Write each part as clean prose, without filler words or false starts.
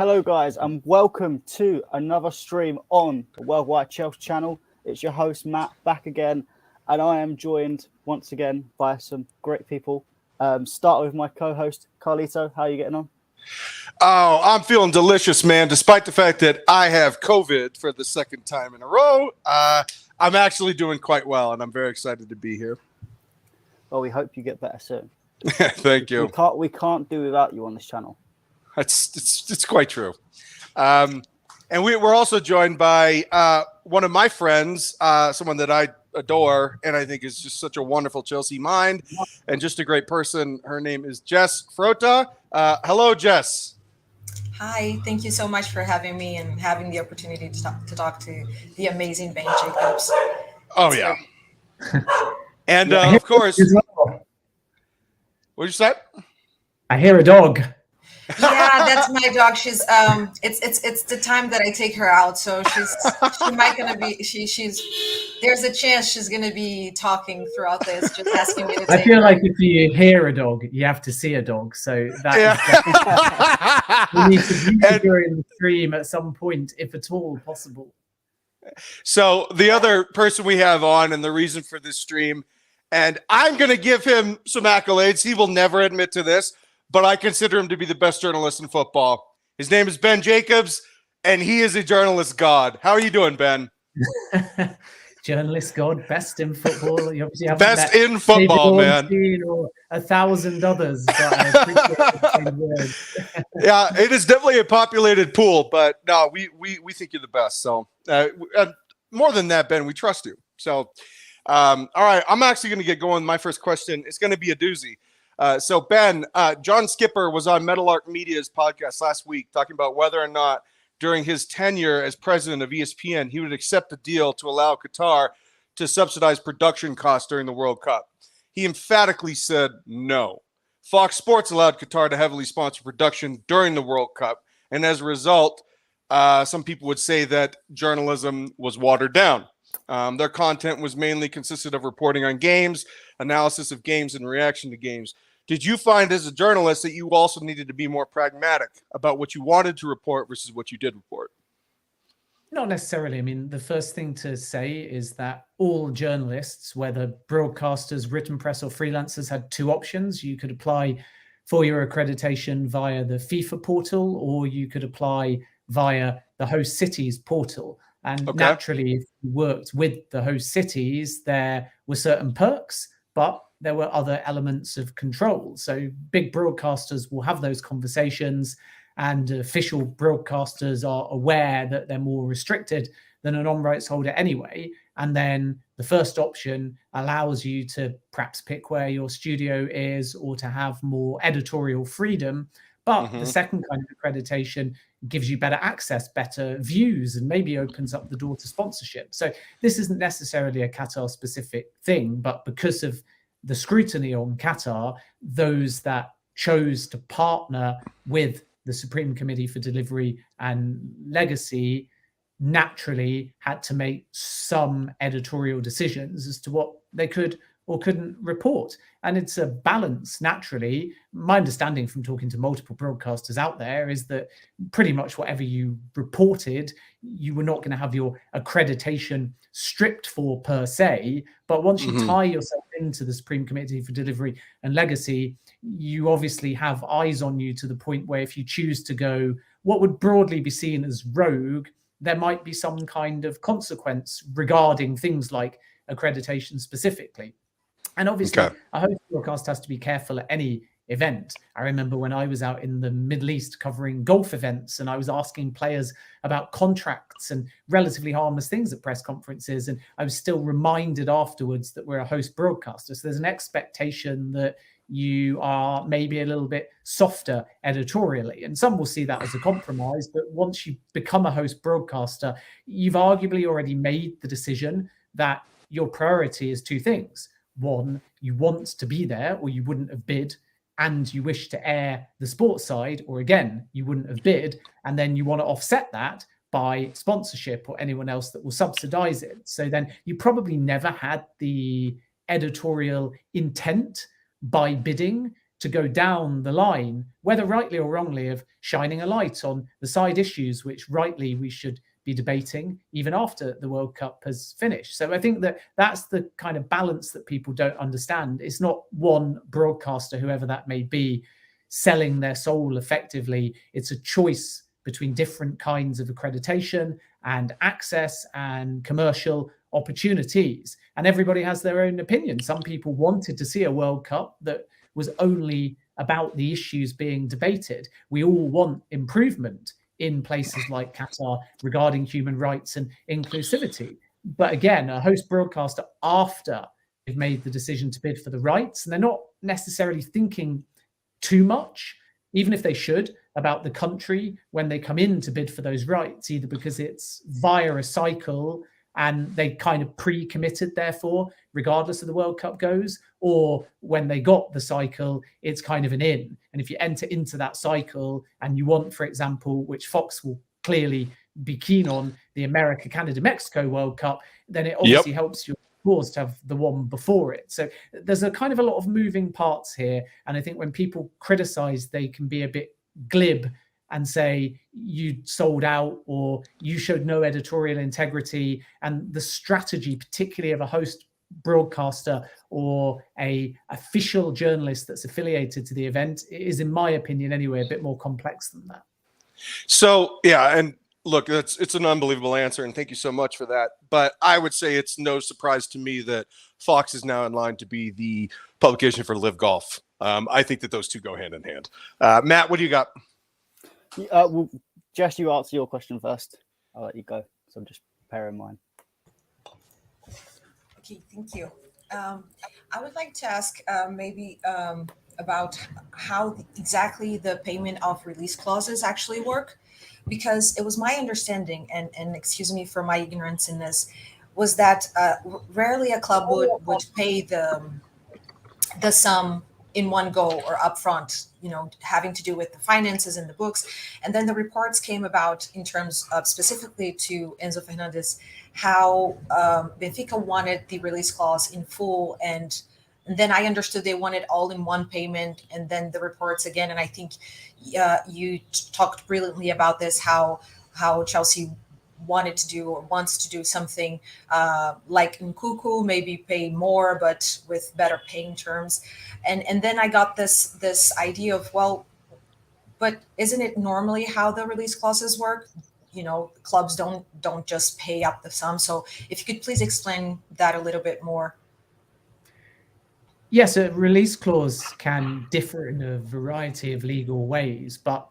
Hello guys and welcome to another stream on the WorldWideChels channel. It's your host Matt back again, and I am joined once again by some great people. Start with my co-host Carlito. How are you getting on? Oh, I'm feeling delicious, man. Despite the fact that I have COVID for the second time in a row, I'm actually doing quite well, and I'm very excited to be here. Well, we hope you get better soon. Thank you. We can't do without you on this channel. It's quite true. And we're also joined by one of my friends, someone that I adore and I think is just such a wonderful Chelsea mind and just a great person. Her name is Jess Frota. Hello, Jess. Hi, thank you so much for having me and having the opportunity to talk to the amazing Ben Jacobs. Oh, yeah. And of course, what'd you say? I hear a dog. Yeah, that's my dog. She's it's the time that I take her out, so there's a chance she's gonna be talking throughout this, just asking me to take I feel her. like if you hear a dog, you have to see a dog. So that we need to view during the stream at some point, if at all possible. So the other person we have on, and the reason for this stream, and I'm going to give him some accolades. He will never admit to this, but I consider him to be the best journalist in football. His name is Ben Jacobs, and he is a journalist god. How are you doing, Ben? Journalist god, best in football. You obviously haven't best in football, man. Or 1,000 others. But I appreciate the words. Yeah, it is definitely a populated pool, but no, we think you're the best. So more than that, Ben, we trust you. So, all right, I'm actually going to get going. My first question is going to be a doozy. So Ben, John Skipper was on Meadowlark Media's podcast last week talking about whether or not during his tenure as president of ESPN, he would accept a deal to allow Qatar to subsidize production costs during the World Cup. He emphatically said no. Fox Sports allowed Qatar to heavily sponsor production during the World Cup. And as a result, some people would say that journalism was watered down. Their content was mainly consisted of reporting on games, analysis of games, and reaction to games. Did you find as a journalist that you also needed to be more pragmatic about what you wanted to report versus what you did report? Not necessarily. I mean, the first thing to say is that all journalists, whether broadcasters, written press, or freelancers, had two options. You could apply for your accreditation via the FIFA portal, or you could apply via the host city's portal. And naturally, if you worked with the host cities, there were certain perks, but there were other elements of control. So big broadcasters will have those conversations, and official broadcasters are aware that they're more restricted than a non-rights holder anyway. And then the first option allows you to perhaps pick where your studio is or to have more editorial freedom. But the second kind of accreditation gives you better access, better views, and maybe opens up the door to sponsorship. So this isn't necessarily a Qatar-specific thing, but because of the scrutiny on Qatar, those that chose to partner with the Supreme Committee for Delivery and Legacy naturally had to make some editorial decisions as to what they could or couldn't report. And it's a balance, naturally. My understanding from talking to multiple broadcasters out there is that pretty much whatever you reported, you were not going to have your accreditation stripped for per se. But once you tie yourself into the Supreme Committee for Delivery and Legacy, you obviously have eyes on you to the point where if you choose to go what would broadly be seen as rogue, there might be some kind of consequence regarding things like accreditation specifically. And obviously, a host broadcast has to be careful at any event. I remember when I was out in the Middle East covering golf events, and I was asking players about contracts and relatively harmless things at press conferences, and I was still reminded afterwards that we're a host broadcaster. So there's an expectation that you are maybe a little bit softer editorially, and some will see that as a compromise. But once you become a host broadcaster, you've arguably already made the decision that your priority is two things. One, you want to be there or you wouldn't have bid, and you wish to air the sports side, or again, you wouldn't have bid, and then you want to offset that by sponsorship or anyone else that will subsidize it. So then you probably never had the editorial intent by bidding to go down the line, whether rightly or wrongly, of shining a light on the side issues which rightly we should be debating even after the World Cup has finished. So I think that that's the kind of balance that people don't understand. It's not one broadcaster, whoever that may be, selling their soul effectively. It's a choice between different kinds of accreditation and access and commercial opportunities. And everybody has their own opinion. Some people wanted to see a World Cup that was only about the issues being debated. We all want improvement in places like Qatar regarding human rights and inclusivity. But again, a host broadcaster, after they've made the decision to bid for the rights, and they're not necessarily thinking too much, even if they should, about the country when they come in to bid for those rights, either because it's via a cycle and they kind of pre-committed, therefore, regardless of the World Cup goes, or when they got the cycle, it's kind of an in. And if you enter into that cycle and you want, for example, which Fox will clearly be keen on, the America, Canada, Mexico World Cup, then it obviously helps your cause to have the one before it. So there's a kind of a lot of moving parts here. And I think when people criticize, they can be a bit glib and say you sold out or you showed no editorial integrity. And the strategy, particularly of a host broadcaster or a official journalist that's affiliated to the event, is, in my opinion anyway, a bit more complex than that. So, yeah, and look, it's an unbelievable answer, and thank you so much for that. But I would say it's no surprise to me that Fox is now in line to be the publication for Live Golf. I think that those two go hand in hand. Matt, what do you got? Well, Jess, you answer your question first. I'll let you go. So I'm just preparing mine. Okay, thank you. I would like to ask maybe about how exactly the payment of release clauses actually work, because it was my understanding, and excuse me for my ignorance in this, was that rarely a club would pay the sum in one go or upfront, having to do with the finances and the books. And then the reports came about in terms of specifically to Enzo Fernandez, how Benfica wanted the release clause in full. And then I understood they wanted all in one payment, and then the reports again. And I think you talked brilliantly about this, how Chelsea wanted to do or wants to do something like Nkuku, maybe pay more, but with better paying terms. And then I got this idea of, well, but isn't it normally how the release clauses work? Clubs don't just pay up the sum. So if you could please explain that a little bit more. Yes, a release clause can differ in a variety of legal ways, but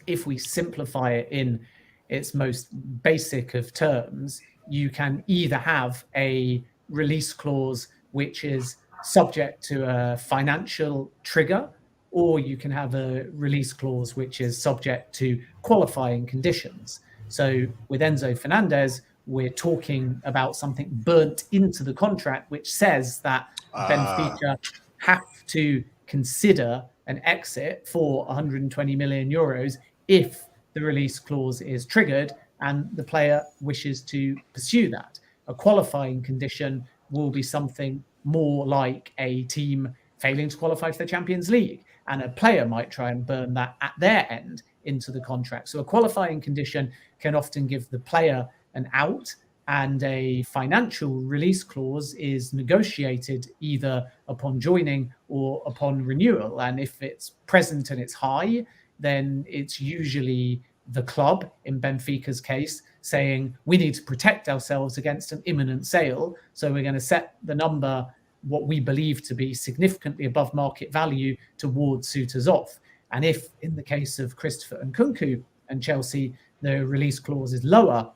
if we simplify it in its most basic of terms, you can either have a release clause which is subject to a financial trigger, or you can have a release clause which is subject to qualifying conditions. So with Enzo Fernandez, we're talking about something burnt into the contract, which says that Benfica have to consider an exit for 120 million euros if the release clause is triggered and the player wishes to pursue that. A qualifying condition will be something more like a team failing to qualify for the Champions League, and a player might try and burn that at their end into the contract. So a qualifying condition can often give the player an out, and a financial release clause is negotiated either upon joining or upon renewal. And if it's present and it's high, then it's usually the club, in Benfica's case, saying we need to protect ourselves against an imminent sale. So we're going to set the number, what we believe to be significantly above market value, to ward suitors off. And if, in the case of Christopher Nkunku and Chelsea, the release clause is lower,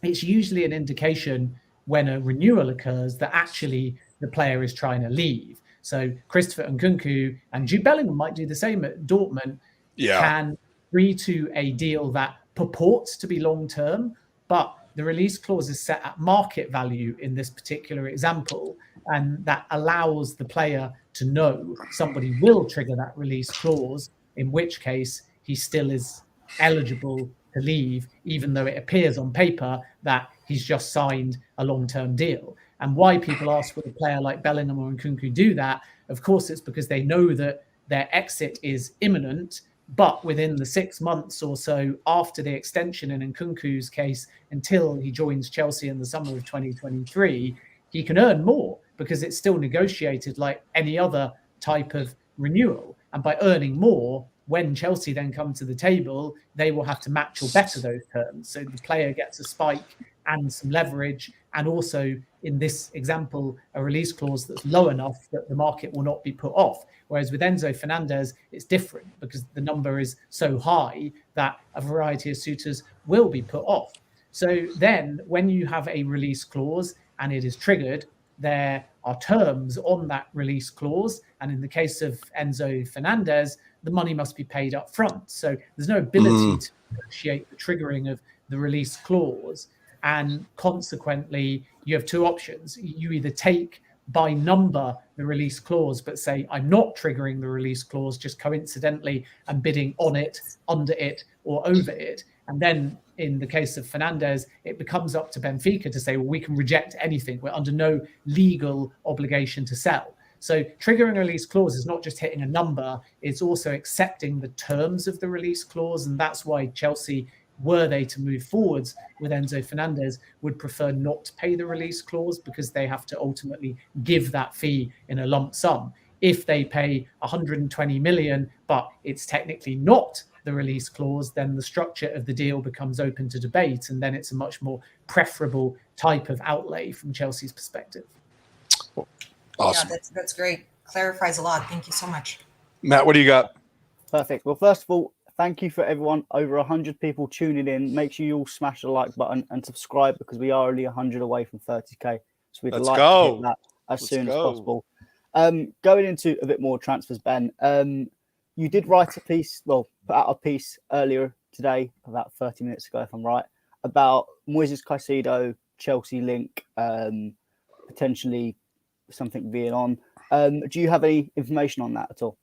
it's usually an indication when a renewal occurs that actually the player is trying to leave. So Christopher Nkunku and Jude Bellingham might do the same at Dortmund, can agree to a deal that purports to be long-term, but the release clause is set at market value in this particular example, and that allows the player to know somebody will trigger that release clause, in which case he still is eligible to leave, even though it appears on paper that he's just signed a long-term deal. And why people ask would a player like Bellingham or Nkunku do that? Of course, it's because they know that their exit is imminent, but within the 6 months or so after the extension, in Nkunku's case, until he joins Chelsea in the summer of 2023, he can earn more because it's still negotiated like any other type of renewal. And by earning more, when Chelsea then come to the table, they will have to match or better those terms. So the player gets a spike and some leverage, and also in this example, a release clause that's low enough that the market will not be put off. Whereas with Enzo Fernandez, it's different because the number is so high that a variety of suitors will be put off. So then when you have a release clause and it is triggered, there are terms on that release clause. And in the case of Enzo Fernandez, the money must be paid up front. So there's no ability to negotiate the triggering of the release clause. And consequently, you have two options. You either take by number the release clause, but say, I'm not triggering the release clause, just coincidentally, I'm bidding on it, under it, or over it. And then in the case of Fernandez, it becomes up to Benfica to say, well, we can reject anything. We're under no legal obligation to sell. So triggering a release clause is not just hitting a number, it's also accepting the terms of the release clause. And that's why Chelsea, were they to move forwards with Enzo Fernandez, would prefer not to pay the release clause because they have to ultimately give that fee in a lump sum. If they pay 120 million, but it's technically not the release clause, then the structure of the deal becomes open to debate. And then it's a much more preferable type of outlay from Chelsea's perspective. Awesome. Yeah, that's great. Clarifies a lot. Thank you so much. Matt, what do you got? Perfect. Well, first of all, thank you for everyone. Over 100 people tuning in. Make sure you all smash the like button and subscribe because we are only 100 away from 30k. So we'd like to hit that as soon as possible. Going into a bit more transfers, Ben. You did write a piece, well, put out a piece earlier today, about 30 minutes ago, if I'm right, about Moises Caicedo, Chelsea link, potentially something being on. Do you have any information on that at all?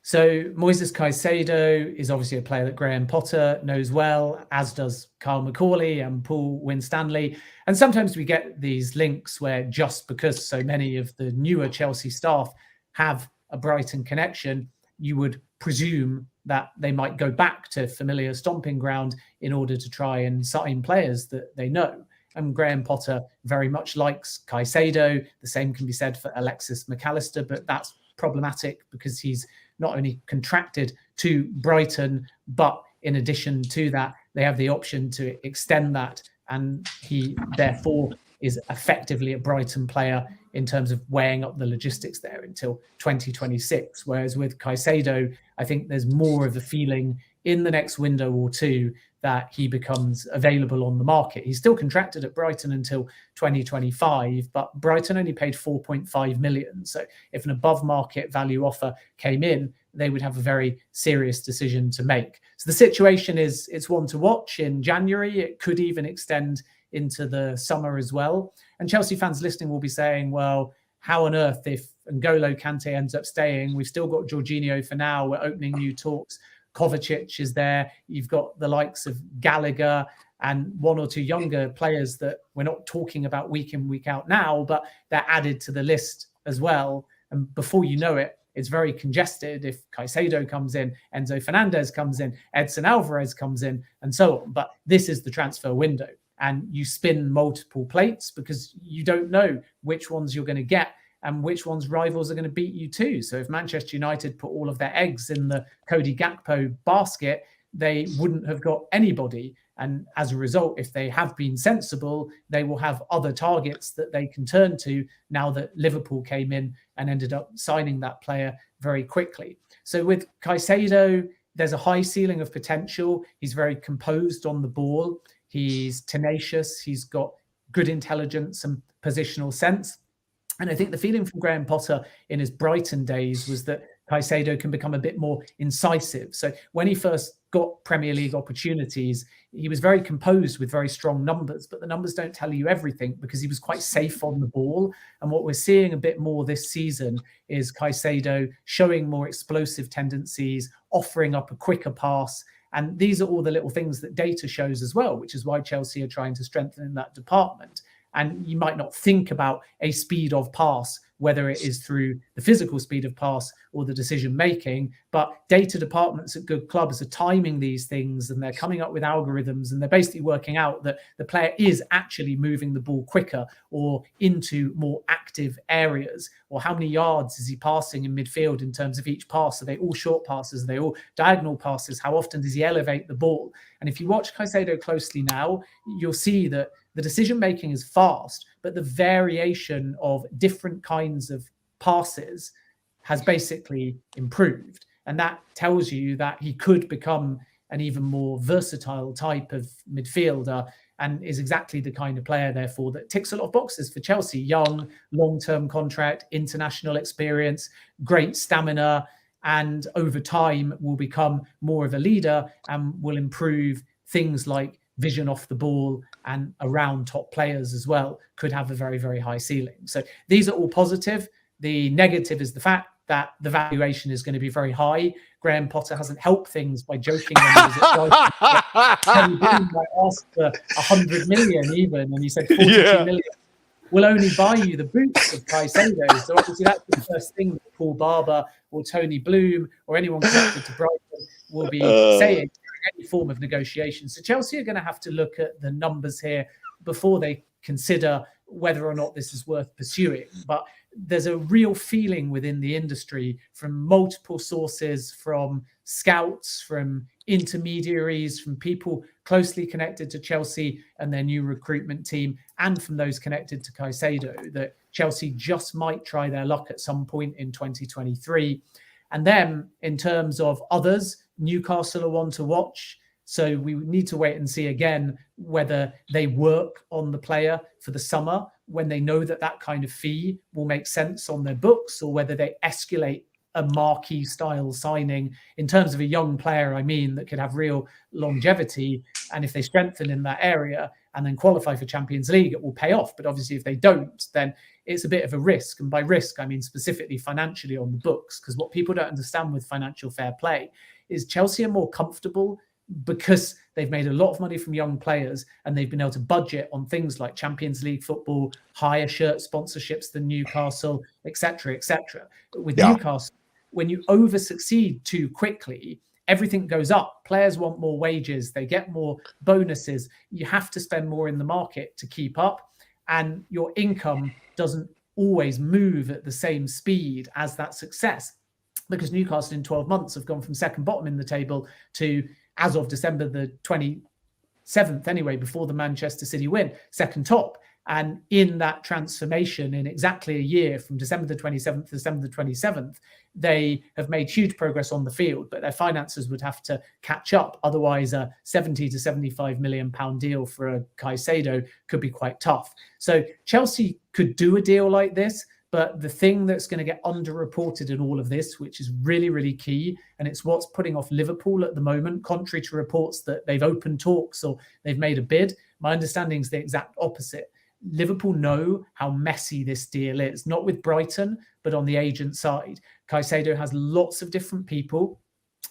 So Moises Caicedo is obviously a player that Graham Potter knows well, as does Kyle McCauley and Paul Winstanley. And sometimes we get these links where just because so many of the newer Chelsea staff have a Brighton connection, you would presume that they might go back to familiar stomping ground in order to try and sign players that they know. And Graham Potter very much likes Caicedo. The same can be said for Alexis McAllister, but that's problematic because he's not only contracted to Brighton, but in addition to that, they have the option to extend that. And he therefore is effectively a Brighton player in terms of weighing up the logistics there until 2026. Whereas with Caicedo, I think there's more of a feeling in the next window or two that he becomes available on the market. He's still contracted at Brighton until 2025, but Brighton only paid 4.5 million. So if an above market value offer came in, they would have a very serious decision to make. So the situation is, it's one to watch in January. It could even extend into the summer as well. And Chelsea fans listening will be saying, well, how on earth if N'Golo Kante ends up staying? We've still got Jorginho for now. We're opening new talks. Kovacic is there. You've got the likes of Gallagher and one or two younger players that we're not talking about week in, week out now, but they're added to the list as well. And before you know it, it's very congested. If Caicedo comes in, Enzo Fernandez comes in, Edson Alvarez comes in, and so on. But this is the transfer window. And you spin multiple plates because you don't know which ones you're going to get and which ones rivals are going to beat you to. So if Manchester United put all of their eggs in the Cody Gakpo basket, they wouldn't have got anybody. And as a result, if they have been sensible, they will have other targets that they can turn to now that Liverpool came in and ended up signing that player very quickly. So with Caicedo, there's a high ceiling of potential. He's very composed on the ball. He's tenacious. He's got good intelligence and positional sense. And I think the feeling from Graham Potter in his Brighton days was that Caicedo can become a bit more incisive. So when he first got Premier League opportunities, he was very composed with very strong numbers, but the numbers don't tell you everything because he was quite safe on the ball. And what we're seeing a bit more this season is Caicedo showing more explosive tendencies, offering up a quicker pass. And these are all the little things that data shows as well, which is why Chelsea are trying to strengthen in that department. And you might not think about a speed of pass, whether it is through the physical speed of pass or the decision making, but data departments at good clubs are timing these things, and they're coming up with algorithms, and they're basically working out that the player is actually moving the ball quicker or into more active areas, or how many yards is he passing in midfield in terms of each pass. Are they all short passes? Are they all diagonal passes? How often does he elevate the ball? And if you watch Caicedo closely now, you'll see that the decision making is fast, but the variation of different kinds of passes has basically improved. And that tells you that he could become an even more versatile type of midfielder, and is exactly the kind of player, therefore, that ticks a lot of boxes for Chelsea. Young, long-term contract, international experience, great stamina, and over time will become more of a leader and will improve things like vision off the ball and around top players as well. Could have a very, very high ceiling. So these are all positive. The negative is the fact that the valuation is going to be very high. Graham Potter hasn't helped things by joking when he was at Brighton. I asked for 100 million even, and he said 42 million. We'll only buy you the boots of Caicedo. So obviously that's the first thing that Paul Barber or Tony Bloom or anyone connected to Brighton will be saying in any form of negotiation. So Chelsea are going to have to look at the numbers here before they consider whether or not this is worth pursuing. But there's a real feeling within the industry from multiple sources, from scouts, from intermediaries, from people closely connected to Chelsea and their new recruitment team, and from those connected to Caicedo, that Chelsea just might try their luck at some point in 2023. And then in terms of others, Newcastle are one to watch. So we need to wait and see again whether they work on the player for the summer when they know that that kind of fee will make sense on their books, or whether they escalate a marquee style signing in terms of a young player, I mean, that could have real longevity. And if they strengthen in that area and then qualify for Champions League, it will pay off. But obviously if they don't, then it's a bit of a risk. And by risk, I mean specifically financially on the books, because what people don't understand with financial fair play is Chelsea are more comfortable because they've made a lot of money from young players, and they've been able to budget on things like Champions League football, higher shirt sponsorships than Newcastle, etc., etc. But with Newcastle, when you over succeed too quickly, everything goes up. Players want more wages, they get more bonuses. You have to spend more in the market to keep up, and your income doesn't always move at the same speed as that success, because Newcastle in 12 months have gone from second bottom in the table to, as of December the 27th anyway, before the Manchester City win, second top. And in that transformation, in exactly a year, from December the 27th to December the 27th, they have made huge progress on the field, but their finances would have to catch up. Otherwise, a 70 to 75 million pound deal for a Caicedo could be quite tough. So Chelsea could do a deal like this. But the thing that's going to get underreported in all of this, which is really, really key, and it's what's putting off Liverpool at the moment, contrary to reports that they've opened talks or they've made a bid, my understanding is the exact opposite. Liverpool know how messy this deal is, not with Brighton, but on the agent side. Caicedo has lots of different people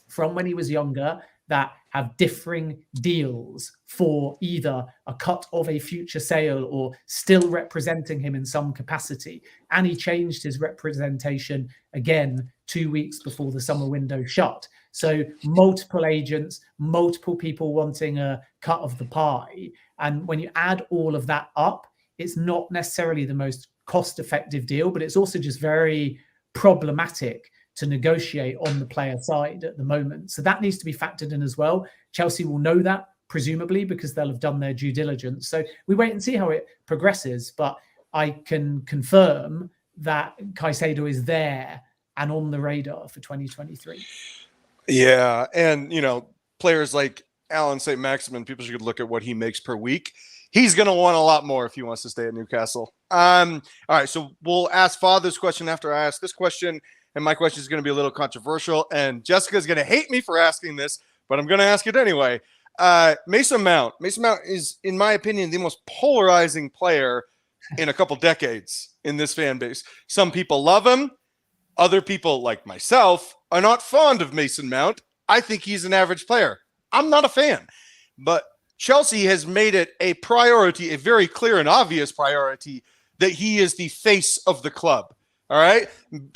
from when he was younger that have differing deals for either a cut of a future sale or still representing him in some capacity. And he changed his representation again 2 weeks before the summer window shut. So multiple agents, multiple people wanting a cut of the pie. And when you add all of that up, it's not necessarily the most cost-effective deal, but it's also just very problematic to negotiate on the player side at the moment. So that needs to be factored in as well. Chelsea will know that, presumably, because they'll have done their due diligence. So we wait and see how it progresses. But I can confirm that Caicedo is there and on the radar for 2023. Yeah. And, you know, players like Alan St. Maximin, people should look at what he makes per week. He's going to want a lot more if he wants to stay at Newcastle. All right. So we'll ask Father's question after I ask this question. And my question is going to be a little controversial, and Jessica's going to hate me for asking this, but I'm going to ask it anyway. Mason Mount. Mason Mount is, in my opinion, the most polarizing player in a couple decades in this fan base. Some people love him. Other people, like myself, are not fond of Mason Mount. I think he's an average player. I'm not a fan. But Chelsea has made it a priority, a very clear and obvious priority, that he is the face of the club. All right.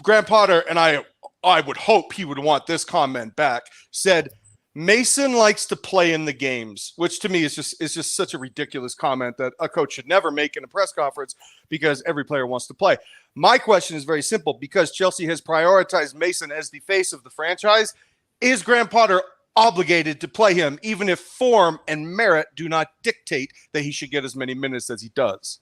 Graham Potter, and I would hope he would want this comment back, said Mason likes to play in the games, which to me is just such a ridiculous comment that a coach should never make in a press conference because every player wants to play. My question is very simple. Because Chelsea has prioritized Mason as the face of the franchise, is Graham Potter obligated to play him, even if form and merit do not dictate that he should get as many minutes as he does?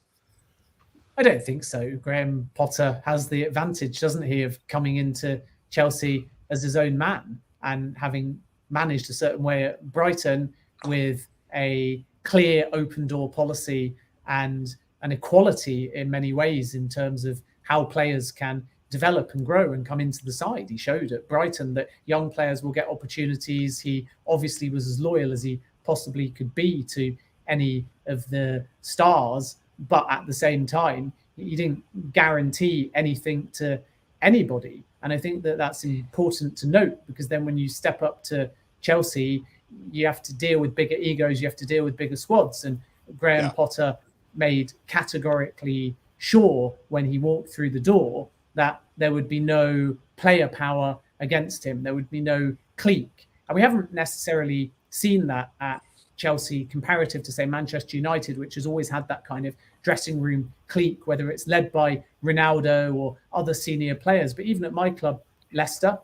I don't think so. Graham Potter has the advantage, doesn't he, of coming into Chelsea as his own man and having managed a certain way at Brighton with a clear open door policy and an equality in many ways in terms of how players can develop and grow and come into the side. He showed at Brighton that young players will get opportunities. He obviously was as loyal as he possibly could be to any of the stars, but at the same time, he didn't guarantee anything to anybody. And I think that that's important to note, because then when you step up to Chelsea, you have to deal with bigger egos, you have to deal with bigger squads. And Graham Potter made categorically sure when he walked through the door that there would be no player power against him. There would be no clique. And we haven't necessarily seen that at Chelsea comparative to, say, Manchester United, which has always had that kind of dressing room clique, whether it's led by Ronaldo or other senior players. But even at my club, Leicester,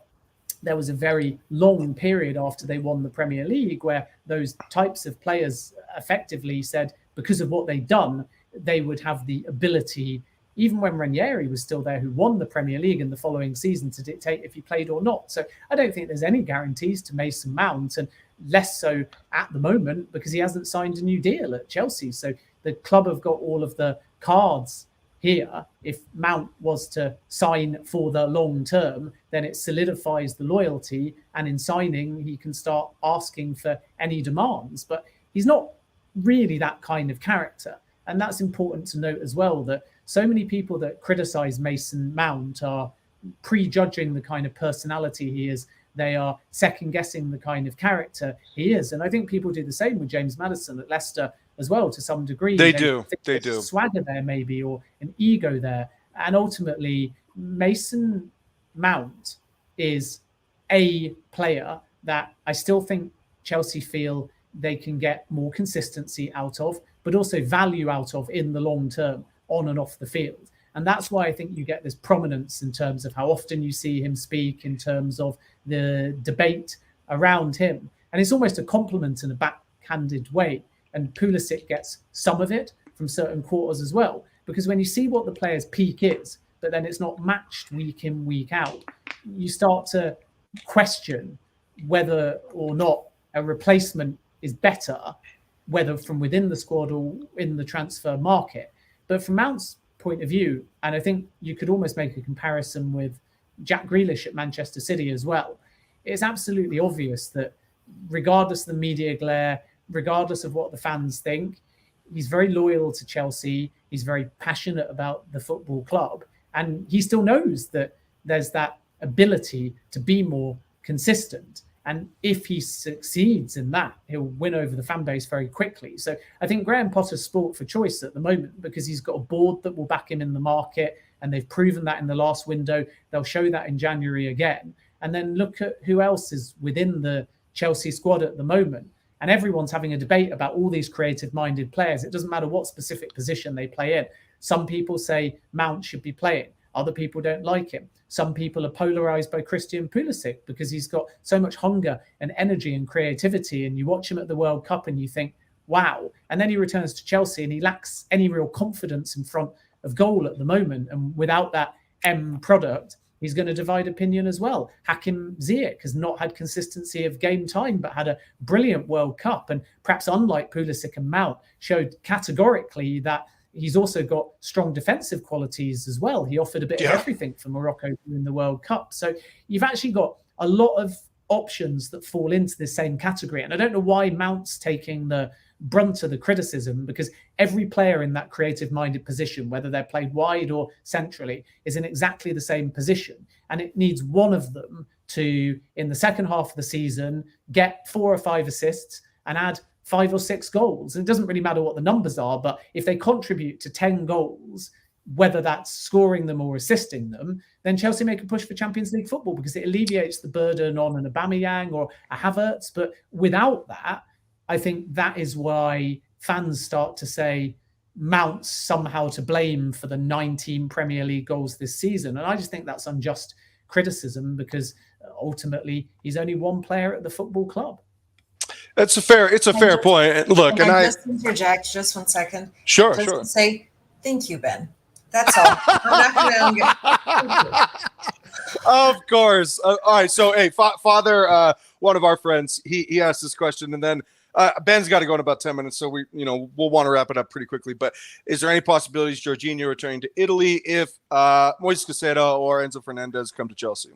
there was a very long period after they won the Premier League where those types of players effectively said, because of what they'd done, they would have the ability, even when Ranieri was still there, who won the Premier League in the following season, to dictate if he played or not. So I don't think there's any guarantees to Mason Mount, and less so at the moment because he hasn't signed a new deal at Chelsea. So the club have got all of the cards here. If Mount was to sign for the long term, then it solidifies the loyalty, and in signing, he can start asking for any demands. But he's not really that kind of character. And that's important to note as well, that so many people that criticize Mason Mount are prejudging the kind of personality he is. They are second guessing the kind of character he is. And I think people do the same with James Maddison at Leicester as well, to some degree. They do. Swagger there maybe, or an ego there. And ultimately, Mason Mount is a player that I still think Chelsea feel they can get more consistency out of, but also value out of in the long term, on and off the field. And that's why I think you get this prominence in terms of how often you see him speak, in terms of the debate around him. And it's almost a compliment in a backhanded way. And Pulisic gets some of it from certain quarters as well. Because when you see what the player's peak is, but then it's not matched week in, week out, you start to question whether or not a replacement is better, whether from within the squad or in the transfer market. But from Mount's point of view, and I think you could almost make a comparison with Jack Grealish at Manchester City as well, it's absolutely obvious that regardless of the media glare, regardless of what the fans think, he's very loyal to Chelsea. He's very passionate about the football club. And he still knows that there's that ability to be more consistent. And if he succeeds in that, he'll win over the fan base very quickly. So I think Graham Potter's sport for choice at the moment, because he's got a board that will back him in the market, and they've proven that in the last window. They'll show that in January again. And then look at who else is within the Chelsea squad at the moment. And everyone's having a debate about all these creative-minded players. It doesn't matter what specific position they play in. Some people say Mount should be playing. Other people don't like him. Some people are polarized by Christian Pulisic because he's got so much hunger and energy and creativity. And you watch him at the World Cup and you think, wow. And then he returns to Chelsea and he lacks any real confidence in front of goal at the moment. And without that M product, he's going to divide opinion as well. Hakim Ziyech has not had consistency of game time, but had a brilliant World Cup. And perhaps unlike Pulisic and Mount, showed categorically that he's also got strong defensive qualities as well. He offered a bit of everything for Morocco in the World Cup. So you've actually got a lot of options that fall into the same category. And I don't know why Mount's taking the brunt of the criticism, because every player in that creative-minded position, whether they're played wide or centrally, is in exactly the same position. And it needs one of them to, in the second half of the season, get 4 or 5 assists and add 5 or 6 goals. And it doesn't really matter what the numbers are, but if they contribute to 10 goals, whether that's scoring them or assisting them, then Chelsea make a push for Champions League football because it alleviates the burden on an Aubameyang or a Havertz. But without that, I think that is why fans start to say Mount's somehow to blame for the 19 Premier League goals this season. And I just think that's unjust criticism because ultimately he's only one player at the football club. It's a fair point. Look, and I just interject just 1 second. Sure. To say thank you, Ben. That's all. I'm not gonna Of course. All right. So, hey, Father, one of our friends, he asked this question, and then Ben's got to go in about 10 minutes, so we'll want to wrap it up pretty quickly. But is there any possibilities Jorginho returning to Italy if Moises Caicedo or Enzo Fernandez come to Chelsea?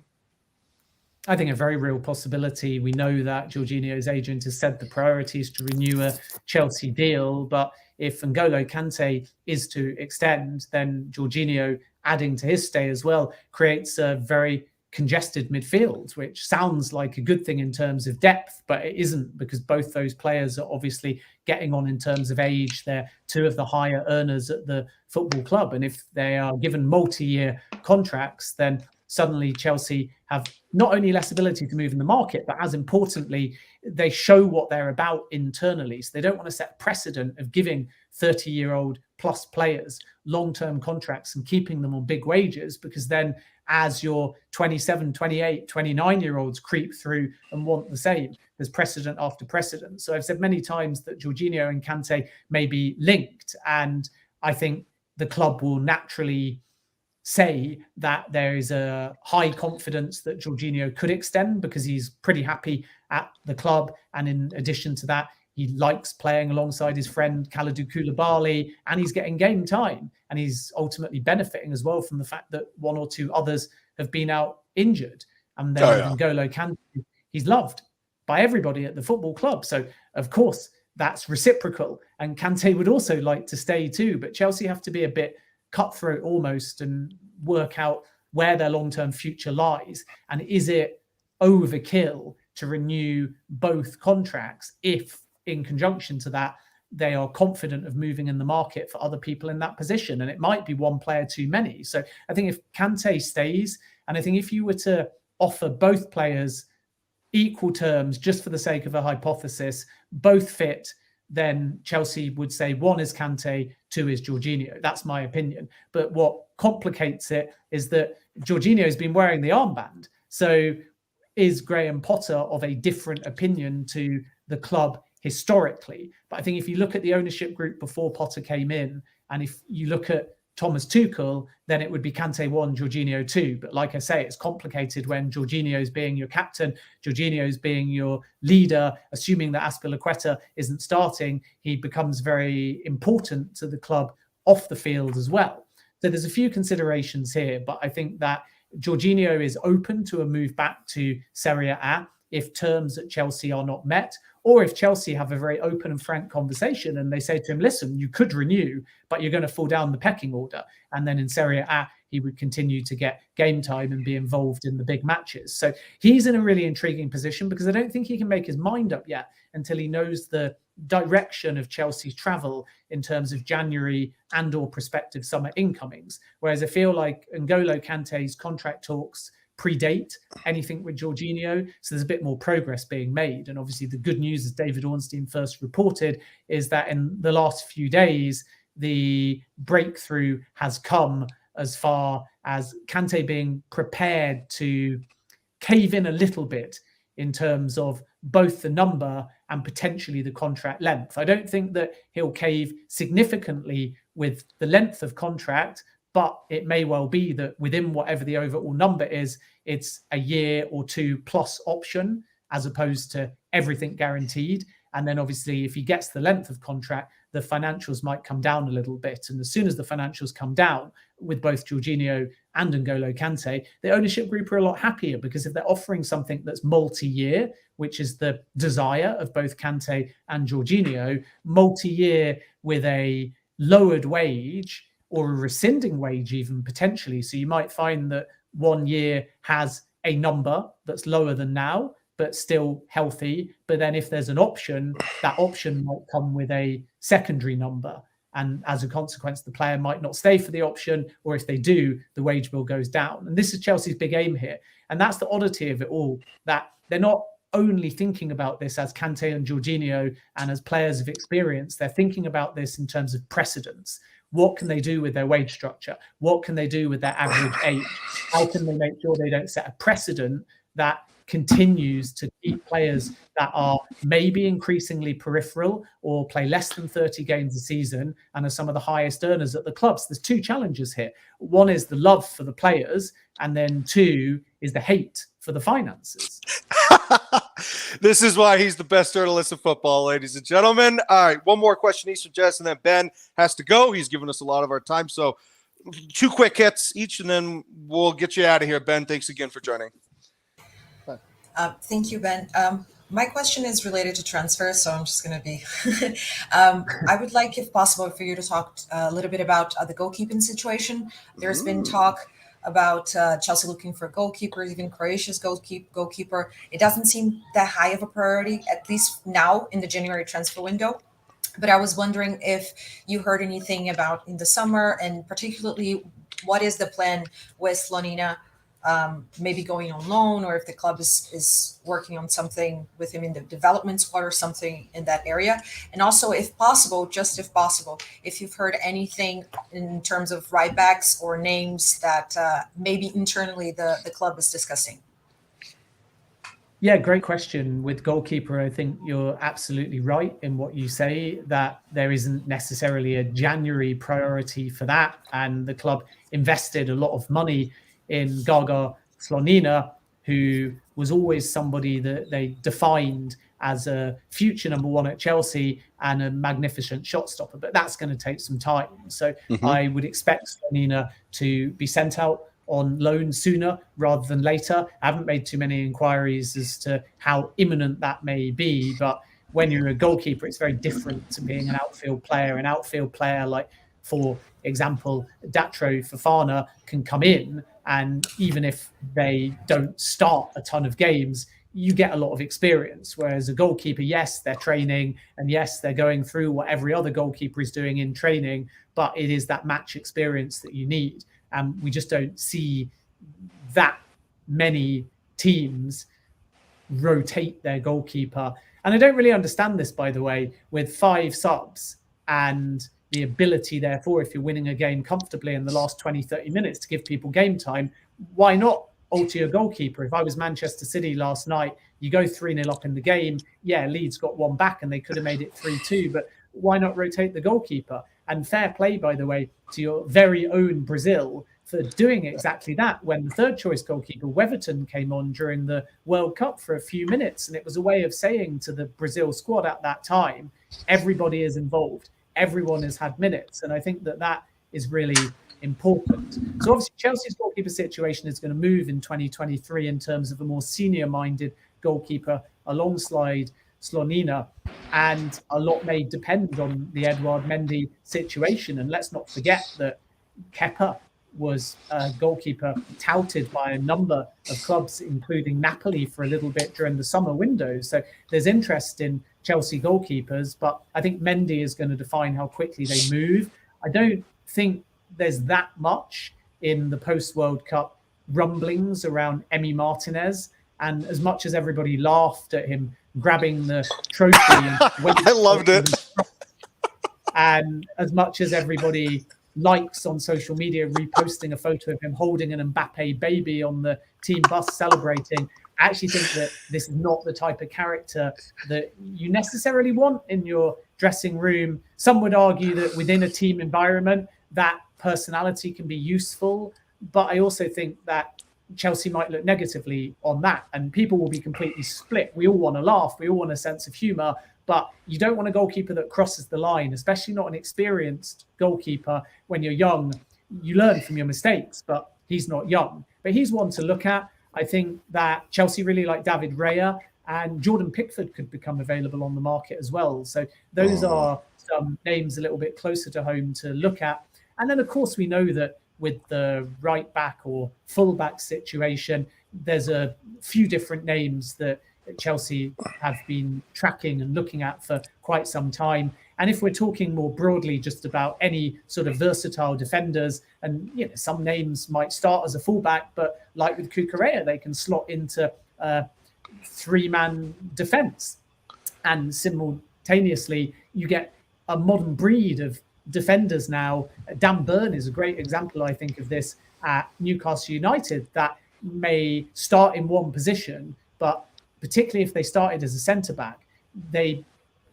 I think a very real possibility. We know that Jorginho's agent has said the priority is to renew a Chelsea deal, but if N'Golo Kante is to extend, then Jorginho adding to his stay as well creates a very congested midfield, which sounds like a good thing in terms of depth, but it isn't because both those players are obviously getting on in terms of age. They're two of the higher earners at the football club. And if they are given multi-year contracts, then suddenly Chelsea have not only less ability to move in the market, but as importantly, they show what they're about internally. So they don't want to set a precedent of giving 30-year-old plus players long-term contracts and keeping them on big wages, because then as your 27, 28, 29-year-olds creep through and want the same, there's precedent after precedent. So I've said many times that Jorginho and Kante may be linked, and I think the club will naturally say that there is a high confidence that Jorginho could extend because he's pretty happy at the club. And in addition to that, he likes playing alongside his friend Kalidou Koulibaly, and he's getting game time. And he's ultimately benefiting as well from the fact that one or two others have been out injured. And then N'Golo Kante, he's loved by everybody at the football club. So, of course, that's reciprocal. And Kante would also like to stay too. But Chelsea have to be a bit cutthroat almost and work out where their long-term future lies. And is it overkill to renew both contracts if, in conjunction to that, they are confident of moving in the market for other people in that position? And it might be one player too many. So I think if Kante stays, and I think if you were to offer both players equal terms, just for the sake of a hypothesis, both fit, then Chelsea would say one is Kante, two is Jorginho. That's my opinion. But what complicates it is that Jorginho has been wearing the armband. So is Graham Potter of a different opinion to the club historically? But I think if you look at the ownership group before Potter came in, and if you look at Thomas Tuchel, then it would be Kante 1, Jorginho 2. But like I say, it's complicated when Jorginho's being your captain, Jorginho's being your leader. Assuming that Azpilicueta isn't starting, he becomes very important to the club off the field as well. So there's a few considerations here, but I think that Jorginho is open to a move back to Serie A if terms at Chelsea are not met, or if Chelsea have a very open and frank conversation and they say to him, listen, you could renew, but you're going to fall down the pecking order. And then in Serie A, he would continue to get game time and be involved in the big matches. So he's in a really intriguing position because I don't think he can make his mind up yet until he knows the direction of Chelsea's travel in terms of January and or prospective summer incomings. Whereas I feel like N'Golo Kante's contract talks predate anything with Jorginho, so there's a bit more progress being made. And obviously the good news, as David Ornstein first reported, is that in the last few days the breakthrough has come as far as Kante being prepared to cave in a little bit in terms of both the number and potentially the contract length. I don't think that he'll cave significantly with the length of contract, but it may well be that within whatever the overall number is, it's a year or two plus option as opposed to everything guaranteed. And then obviously if he gets the length of contract, the financials might come down a little bit. And as soon as the financials come down with both Jorginho and N'Golo Kante, the ownership group are a lot happier, because if they're offering something that's multi-year, which is the desire of both Kante and Jorginho, multi-year with a lowered wage or a rescinding wage even potentially. So you might find that 1 year has a number that's lower than now, but still healthy. But then if there's an option, that option might come with a secondary number. And as a consequence, the player might not stay for the option, or if they do, the wage bill goes down. And this is Chelsea's big aim here. And that's the oddity of it all, that they're not only thinking about this as Kante and Jorginho and as players of experience. They're thinking about this in terms of precedence. What can they do with their wage structure? What can they do with their average age? How can they make sure they don't set a precedent that continues to keep players that are maybe increasingly peripheral or play less than 30 games a season and are some of the highest earners at the clubs? There's two challenges here. One is the love for the players, and then two is the hate for the finances. This is why he's the best journalist of football, ladies and gentlemen. All right, one more question each from Jess, and then Ben has to go. He's given us a lot of our time. So 2 quick hits each, and then we'll get you out of here. Ben, thanks again for joining. Thank you, Ben. My question is related to transfers, so I'm just going to be... I would like, if possible, for you to talk a little bit about the goalkeeping situation. There's been talk about Chelsea looking for a goalkeeper, even Croatia's goalkeeper. It doesn't seem that high of a priority, at least now in the January transfer window. But I was wondering if you heard anything about in the summer, and particularly what is the plan with Slonina, maybe going on loan, or if the club is working on something with him in the development squad or something in that area. And also, if possible, if you've heard anything in terms of right backs or names that maybe internally the club is discussing. Yeah, great question. With goalkeeper, I think you're absolutely right in what you say, that there isn't necessarily a January priority for that. And the club invested a lot of money in Gaga Slonina, who was always somebody that they defined as a future number one at Chelsea and a magnificent shot stopper. But that's going to take some time. So I would expect Slonina to be sent out on loan sooner rather than later. I haven't made too many inquiries as to how imminent that may be, but when you're a goalkeeper, it's very different to being an outfield player. An outfield player, like, for example, Datro Fofana, can come in, and even if they don't start a ton of games, you get a lot of experience. Whereas a goalkeeper, yes, they're training, and yes, they're going through what every other goalkeeper is doing in training, but it is that match experience that you need. And we just don't see that many teams rotate their goalkeeper. And I don't really understand this, by the way, with 5 subs and the ability, therefore, if you're winning a game comfortably in the last 20, 30 minutes to give people game time, why not alter your goalkeeper? If I was Manchester City last night, you go 3-0 up in the game. Yeah, Leeds got one back and they could have made it 3-2, but why not rotate the goalkeeper? And fair play, by the way, to your very own Brazil for doing exactly that when the third choice goalkeeper, Weverton, came on during the World Cup for a few minutes. And it was a way of saying to the Brazil squad at that time, everybody is involved. Everyone has had minutes. And I think that that is really important. So obviously Chelsea's goalkeeper situation is going to move in 2023 in terms of a more senior-minded goalkeeper alongside Slonina. And a lot may depend on the Edouard Mendy situation. And let's not forget that Kepa was a goalkeeper touted by a number of clubs, including Napoli, for a little bit during the summer window. So there's interest in Chelsea goalkeepers, but I think Mendy is going to define how quickly they move. I don't think there's that much in the post-World Cup rumblings around Emi Martinez. And as much as everybody laughed at him grabbing the trophy, I loved it. And as much as everybody likes on social media reposting a photo of him holding an Mbappe baby on the team bus celebrating, I actually think that this is not the type of character that you necessarily want in your dressing room. Some would argue that within a team environment, that personality can be useful, but I also think that Chelsea might look negatively on that, and people will be completely split. We all want to laugh, we all want a sense of humour, but you don't want a goalkeeper that crosses the line, especially not an experienced goalkeeper. When you're young, you learn from your mistakes, but he's not young. But he's one to look at. I think that Chelsea really like David Raya, and Jordan Pickford could become available on the market as well. So those are some names a little bit closer to home to look at. And then, of course, we know that with the right back or full back situation, there's a few different names that that Chelsea have been tracking and looking at for quite some time. And if we're talking more broadly just about any sort of versatile defenders, and some names might start as a fullback, but like with Cucurella, they can slot into a three-man defence. And simultaneously, you get a modern breed of defenders now. Dan Burn is a great example, I think, of this at Newcastle United, that may start in one position, but particularly if they started as a centre-back, they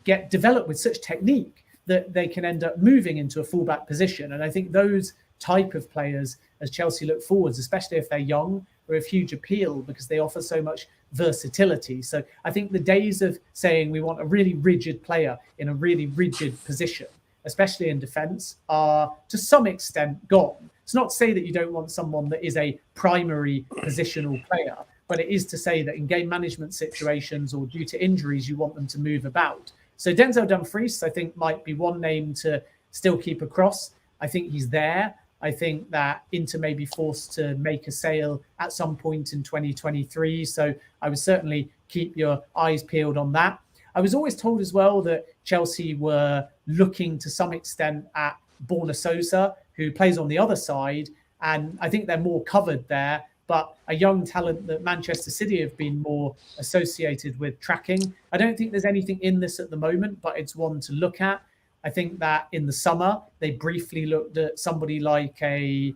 get developed with such technique that they can end up moving into a fullback position. And I think those type of players, as Chelsea look forwards, especially if they're young, are of huge appeal because they offer so much versatility. So I think the days of saying we want a really rigid player in a really rigid position, especially in defence, are to some extent gone. It's not to say that you don't want someone that is a primary positional player, but it is to say that in game management situations or due to injuries, you want them to move about. So Denzel Dumfries, I think, might be one name to still keep across. I think he's there. I think that Inter may be forced to make a sale at some point in 2023. So I would certainly keep your eyes peeled on that. I was always told as well that Chelsea were looking to some extent at Borna Sosa, who plays on the other side. And I think they're more covered there. But a young talent that Manchester City have been more associated with tracking. I don't think there's anything in this at the moment, but it's one to look at. I think that in the summer, they briefly looked at somebody like a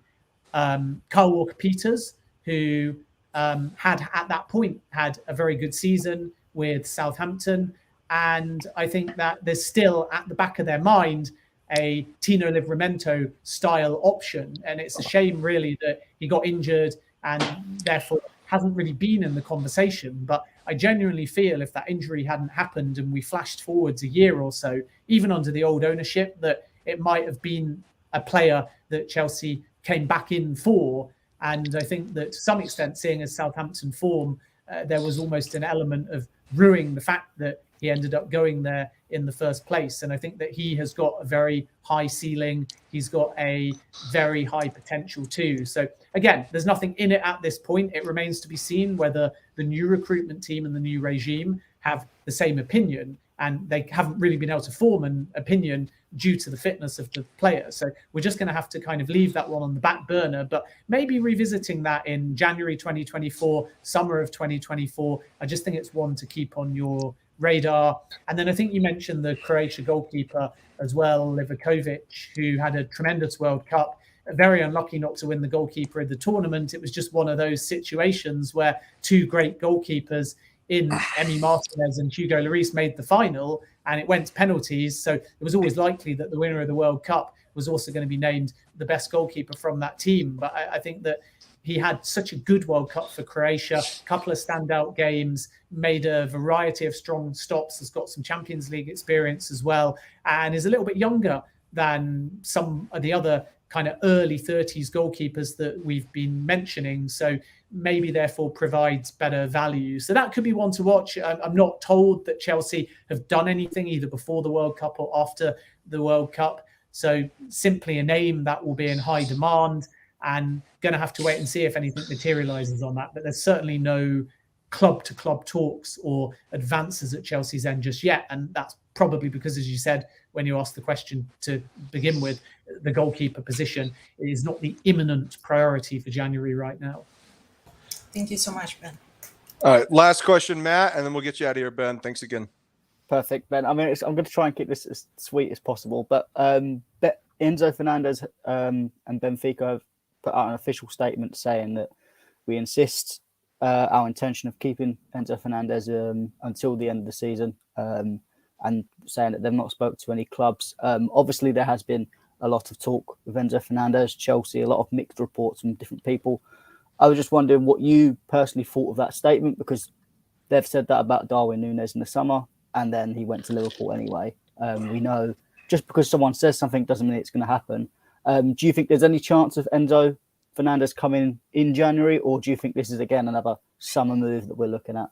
Kyle Walker-Peters, who had at that point had a very good season with Southampton. And I think that there's still at the back of their mind a Tino Livramento style option. And it's a shame really that he got injured and therefore hasn't really been in the conversation. But I genuinely feel if that injury hadn't happened and we flashed forwards a year or so, even under the old ownership, that it might have been a player that Chelsea came back in for. And I think that to some extent, seeing as Southampton form, there was almost an element of ruining the fact that he ended up going there in the first place. And I think that he has got a very high ceiling. He's got a very high potential too. So again, there's nothing in it at this point. It remains to be seen whether the new recruitment team and the new regime have the same opinion. And they haven't really been able to form an opinion due to the fitness of the players. So we're just going to have to kind of leave that one on the back burner, but maybe revisiting that in January 2024, summer of 2024. I just think it's one to keep on your radar. And then I think you mentioned the Croatia goalkeeper as well, Livakovic, who had a tremendous World Cup. Very unlucky not to win the goalkeeper of the tournament. It was just one of those situations where two great goalkeepers in Emi Martinez and Hugo Lloris made the final, and it went to penalties. So it was always likely that the winner of the World Cup was also going to be named the best goalkeeper from that team. But I think that he had such a good World Cup for Croatia, a couple of standout games, made a variety of strong stops, has got some Champions League experience as well, and is a little bit younger than some of the other kind of early 30s goalkeepers that we've been mentioning. So maybe therefore provides better value. So that could be one to watch. I'm not told that Chelsea have done anything either before the World Cup or after the World Cup. So simply a name that will be in high demand, and going to have to wait and see if anything materialises on that. But there's certainly no club-to-club talks or advances at Chelsea's end just yet. And that's probably because, as you said, when you asked the question to begin with, the goalkeeper position is not the imminent priority for January right now. Thank you so much, Ben. All right, last question, Matt, and then we'll get you out of here, Ben. Thanks again. Perfect, Ben. I mean, I'm going to try and keep this as sweet as possible, but Enzo Fernandez and Benfica have put out an official statement saying that we insist our intention of keeping Enzo Fernandez until the end of the season, and saying that they've not spoke to any clubs. Obviously, there has been a lot of talk with Enzo Fernandez, Chelsea, a lot of mixed reports from different people. I was just wondering what you personally thought of that statement, because they've said that about Darwin Núñez in the summer, and then he went to Liverpool anyway. We know just because someone says something doesn't mean it's going to happen. Do you think there's any chance of Enzo Fernandez coming in January, or do you think this is, again, another summer move that we're looking at?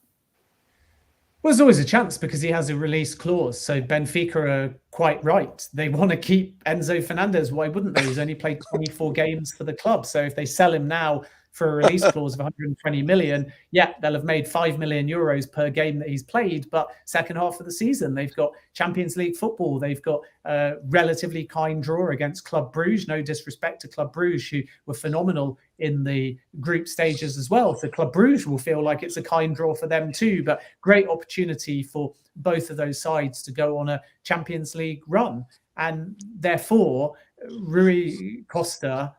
Well, there's always a chance because he has a release clause. So Benfica are quite right. They want to keep Enzo Fernandez. Why wouldn't they? He's only played 24 games for the club. So if they sell him now for a release clause of 120 million, yeah, they'll have made 5 million euros per game that he's played. But second half of the season, they've got Champions League football. They've got a relatively kind draw against Club Brugge. No disrespect to Club Brugge, who were phenomenal in the group stages as well. So Club Brugge will feel like it's a kind draw for them too. But great opportunity for both of those sides to go on a Champions League run. And therefore, Rui Costa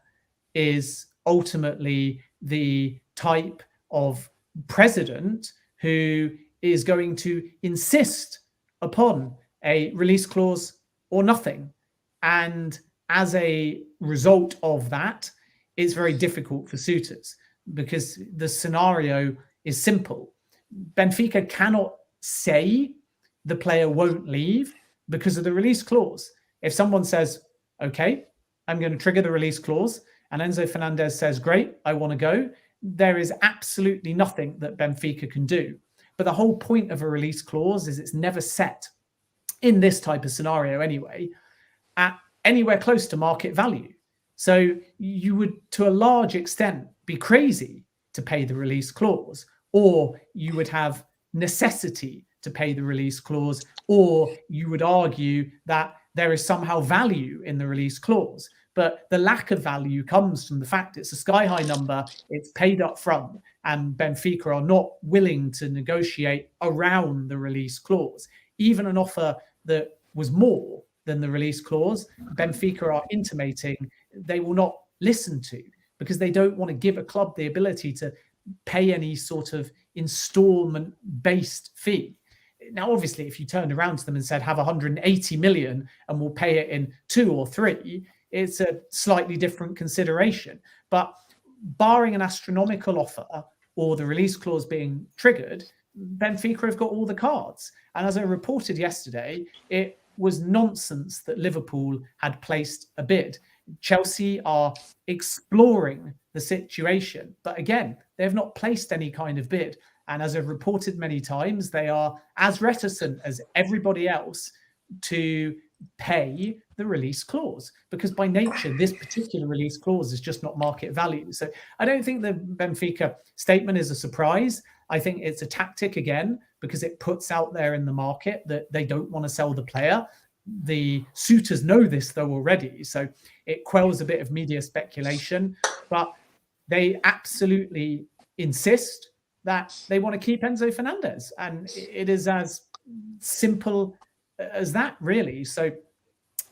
is ultimately the type of president who is going to insist upon a release clause or nothing. And as a result of that, it's very difficult for suitors because the scenario is simple. Benfica cannot say the player won't leave because of the release clause. If someone says, okay, I'm going to trigger the release clause, and Enzo Fernandez says, great, I want to go, there is absolutely nothing that Benfica can do. But the whole point of a release clause is it's never set, in this type of scenario anyway, at anywhere close to market value. So you would, to a large extent, be crazy to pay the release clause, or you would have necessity to pay the release clause, or you would argue that there is somehow value in the release clause. But the lack of value comes from the fact it's a sky-high number, it's paid up front, and Benfica are not willing to negotiate around the release clause. Even an offer that was more than the release clause, Benfica are intimating they will not listen to, because they don't want to give a club the ability to pay any sort of installment-based fee. Now, obviously, if you turned around to them and said, have 180 million and we'll pay it in 2 or 3, it's a slightly different consideration. But barring an astronomical offer or the release clause being triggered, Benfica have got all the cards. And as I reported yesterday, it was nonsense that Liverpool had placed a bid. Chelsea are exploring the situation. But again, they have not placed any kind of bid. And as I've reported many times, they are as reticent as everybody else to pay the release clause, because by nature, this particular release clause is just not market value. So I don't think the Benfica statement is a surprise. I think it's a tactic again, because it puts out there in the market that they don't want to sell the player. The suitors know this though already. So it quells a bit of media speculation, but they absolutely insist that they want to keep Enzo Fernandez. And it is as simple as that, really. So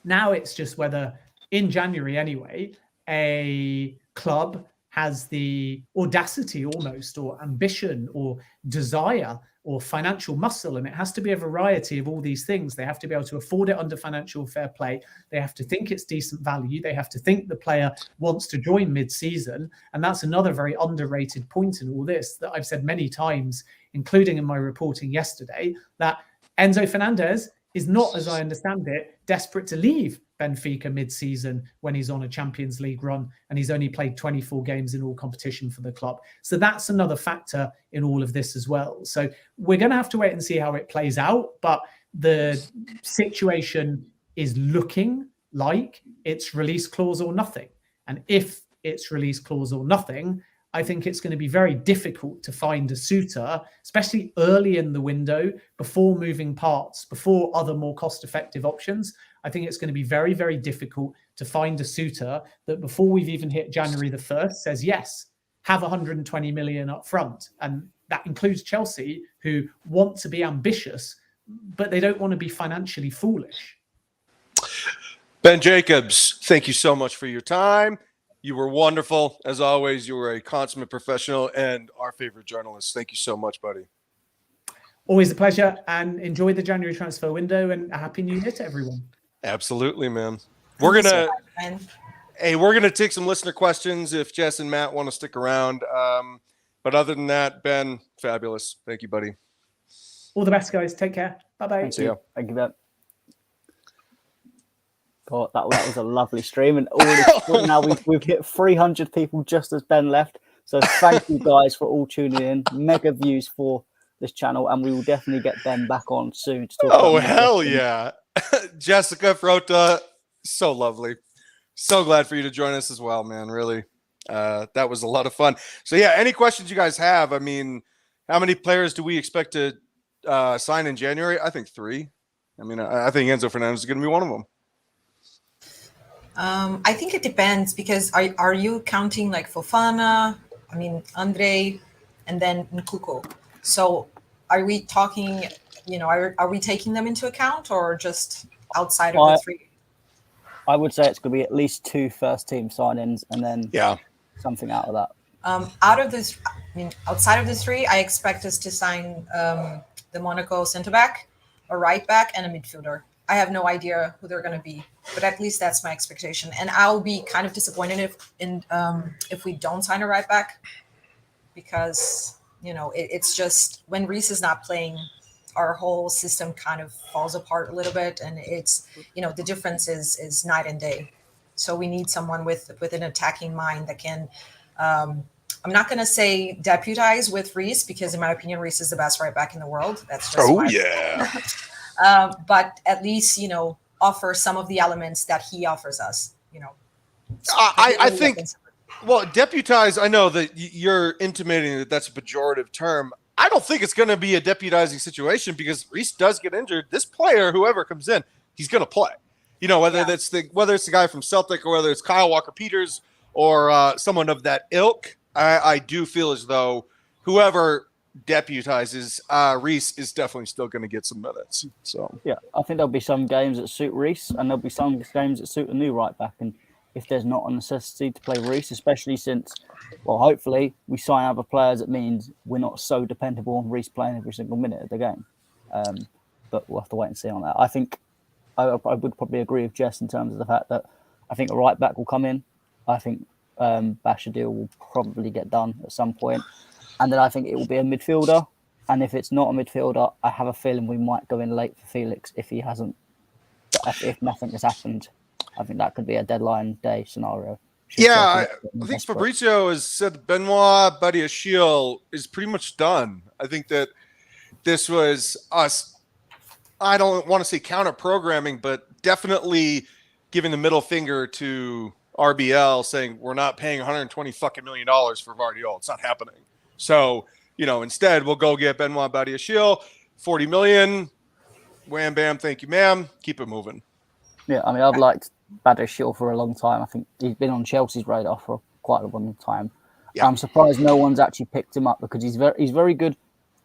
now it's just whether in January anyway, a club has the audacity almost, or ambition, or desire, or financial muscle. And it has to be a variety of all these things. They have to be able to afford it under financial fair play. They have to think it's decent value. They have to think the player wants to join mid-season. And that's another very underrated point in all this that I've said many times, including in my reporting yesterday, that Enzo Fernandez is not, as I understand it, desperate to leave Benfica mid-season when he's on a Champions League run and he's only played 24 games in all competition for the club. So that's another factor in all of this as well. So we're going to have to wait and see how it plays out, but the situation is looking like it's release clause or nothing. And if it's release clause or nothing, I think it's going to be very difficult to find a suitor, especially early in the window, before moving parts, before other more cost-effective options. I think it's going to be very, very difficult to find a suitor that before we've even hit January the 1st says, yes, have 120 million up front. And that includes Chelsea, who want to be ambitious, but they don't want to be financially foolish. Ben Jacobs, thank you so much for your time. You were wonderful. As always, you were a consummate professional and our favorite journalist. Thank you so much, buddy. Always a pleasure, and enjoy the January transfer window, and a happy new year to everyone. Absolutely, man. We're gonna take some listener questions if Jess and Matt want to stick around. But other than that, Ben, fabulous. Thank you, buddy. All the best, guys. Take care. Bye-bye. Thank you, Ben. God, that was a lovely stream, and all now we've hit 300 people just as Ben left. So thank you guys for all tuning in. Mega views for this channel, and we will definitely get Ben back on soon to talk. Oh, hell yeah. Jessica Frota, so lovely. So glad for you to join us as well, man. Really. That was a lot of fun. So yeah, any questions you guys have? I mean, how many players do we expect to sign in January? I think 3. I mean, I think Enzo Fernandez is going to be one of them. I think it depends, because are you counting like Fofana, I mean, Andre, and then Nkuko? So are we talking, are we taking them into account, or just outside of the 3? I would say it's going to be at least 2 first-team signings, and then something out of that. Outside of the 3, I expect us to sign the Monaco centre back, a right back, and a midfielder. I have no idea who they're going to be, but at least that's my expectation. And I'll be kind of disappointed if we don't sign a right back, because it's just when Reece is not playing, our whole system kind of falls apart a little bit, and it's the difference is night and day. So we need someone with an attacking mind that can. I'm not going to say deputize with Reece, because in my opinion, Reece is the best right back in the world. That's just but at least offer some of the elements that he offers us. I think. Well, deputize. I know that you're intimating that that's a pejorative term. I don't think it's going to be a deputizing situation, because Reece does get injured. This player, whoever comes in, he's going to play. Whether it's the guy from Celtic, or whether it's Kyle Walker-Peters, or someone of that ilk. I do feel as though whoever deputizes Reece is definitely still going to get some minutes. So yeah, I think there'll be some games that suit Reece, and there'll be some games that suit a new right back. And if there's not a necessity to play Reece, especially since, well, hopefully we sign other players, it means we're not so dependable on Reece playing every single minute of the game. But we'll have to wait and see on that. I think I would probably agree with Jess in terms of the fact that I think a right back will come in. I think Basher deal will probably get done at some point. And then I think it will be a midfielder. And if it's not a midfielder, I have a feeling we might go in late for Felix if if nothing has happened. I think that could be a deadline day scenario. I think Fabrizio has said Benoit Badiashile is pretty much done. I think that this was us. I don't want to say counter programming, but definitely giving the middle finger to RBL, saying we're not paying $120 million for Vardiol. It's not happening. So, instead we'll go get Benoit Badiashile, $40 million. Wham, bam, thank you, ma'am. Keep it moving. Yeah, I mean, I've liked Badiashile for a long time. I think he's been on Chelsea's radar for quite a long time. Yeah. I'm surprised no one's actually picked him up, because he's very good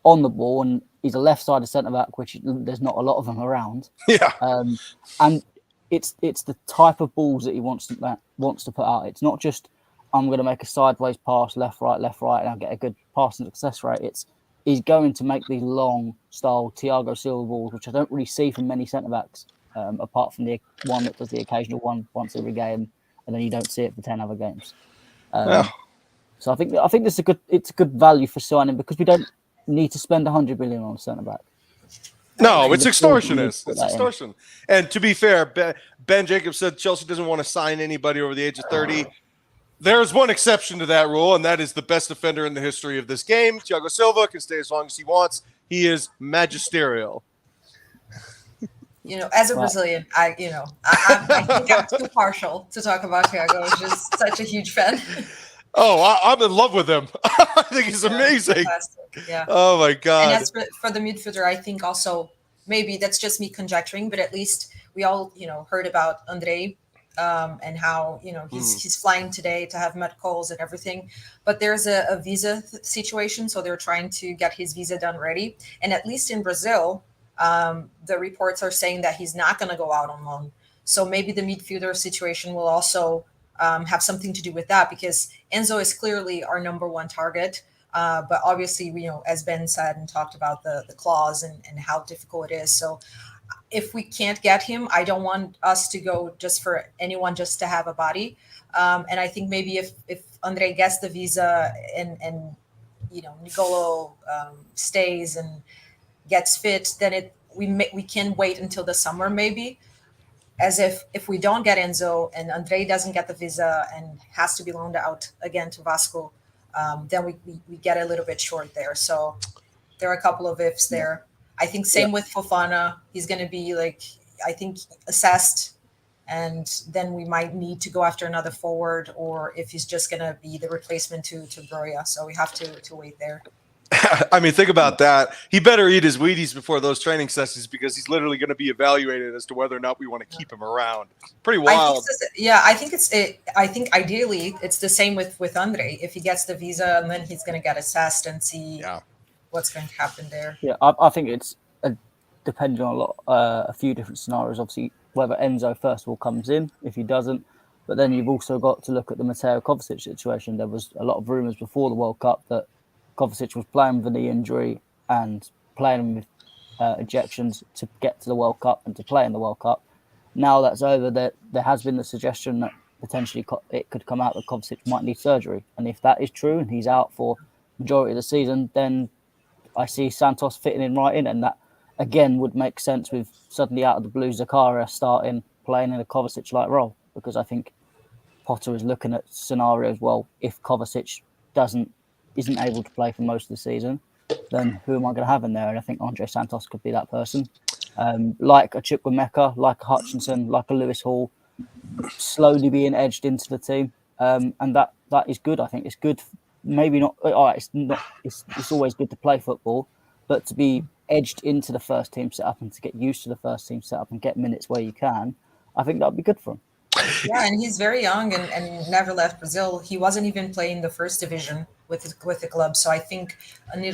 on the ball, and he's a left-sided centre-back, which there's not a lot of them around. Yeah. And it's the type of balls that he wants to put out. It's not just, I'm going to make a sideways pass, left, right, and I'll get a good passing success rate. He's going to make these long-style Thiago Silva balls, which I don't really see from many centre-backs, apart from the one that does the occasional one once every game, and then you don't see it for 10 other games. So I think it's a good value for signing, because we don't need to spend 100 million on a centre-back. No, it's extortionist. It's extortion. And to be fair, Ben Jacobs said Chelsea doesn't want to sign anybody over the age of 30. There's one exception to that rule, and that is the best defender in the history of this game. Thiago Silva can stay as long as he wants. He is magisterial. As a Brazilian, I think I'm too partial to talk about Thiago. I'm just such a huge fan. Oh, I'm in love with him. I think he's amazing. Fantastic. Yeah. Oh my God. And as for the midfielder, I think also, maybe that's just me conjecturing, but at least we all, heard about Andre and how, he's flying today to have met calls and everything. But there's a visa situation, so they're trying to get his visa done ready. And at least in Brazil, the reports are saying that he's not going to go out on loan. So maybe the midfielder situation will also have something to do with that, because Enzo is clearly our number one target. But obviously, as Ben said and talked about the clause and how difficult it is. So if we can't get him, I don't want us to go just for anyone just to have a body. And I think maybe if Andre gets the visa and Nicolo stays and gets fit, then we can wait until the summer maybe. As if we don't get Enzo and Andre doesn't get the visa and has to be loaned out again to Vasco, then we get a little bit short there. So there are a couple of ifs there. I think same with Fofana. He's going to be assessed and then we might need to go after another forward, or if he's just going to be the replacement to Broja. So we have to wait there. I mean, think about that. He better eat his Wheaties before those training sessions, because he's literally going to be evaluated as to whether or not we want to keep him around. Pretty wild. I think ideally it's the same with Andre. If he gets the visa, and then he's going to get assessed and see what's going to happen there. Yeah, I think it's depending on a few different scenarios. Obviously, whether Enzo first of all comes in, if he doesn't, but then you've also got to look at the Mateo Kovacic situation. There was a lot of rumours before the World Cup that Kovacic was playing with a knee injury and playing with ejections to get to the World Cup and to play in the World Cup. Now that's over, there has been the suggestion that potentially it could come out that Kovacic might need surgery. And if that is true and he's out for majority of the season, then I see Santos fitting in right in. And that, again, would make sense with suddenly out of the blue Zakaria starting playing in a Kovacic-like role. Because I think Potter is looking at scenarios, well, if Kovacic isn't able to play for most of the season, then who am I going to have in there? And I think Andre Santos could be that person. Like a Chukwuemeka, like a Hutchinson, like a Lewis Hall, slowly being edged into the team. And that is good. I think it's good. Maybe not. It's always good to play football, but to be edged into the first team setup and to get used to the first team setup and get minutes where you can, I think that would be good for him. Yeah, and he's very young and never left Brazil. He wasn't even playing the first division with the club. So I think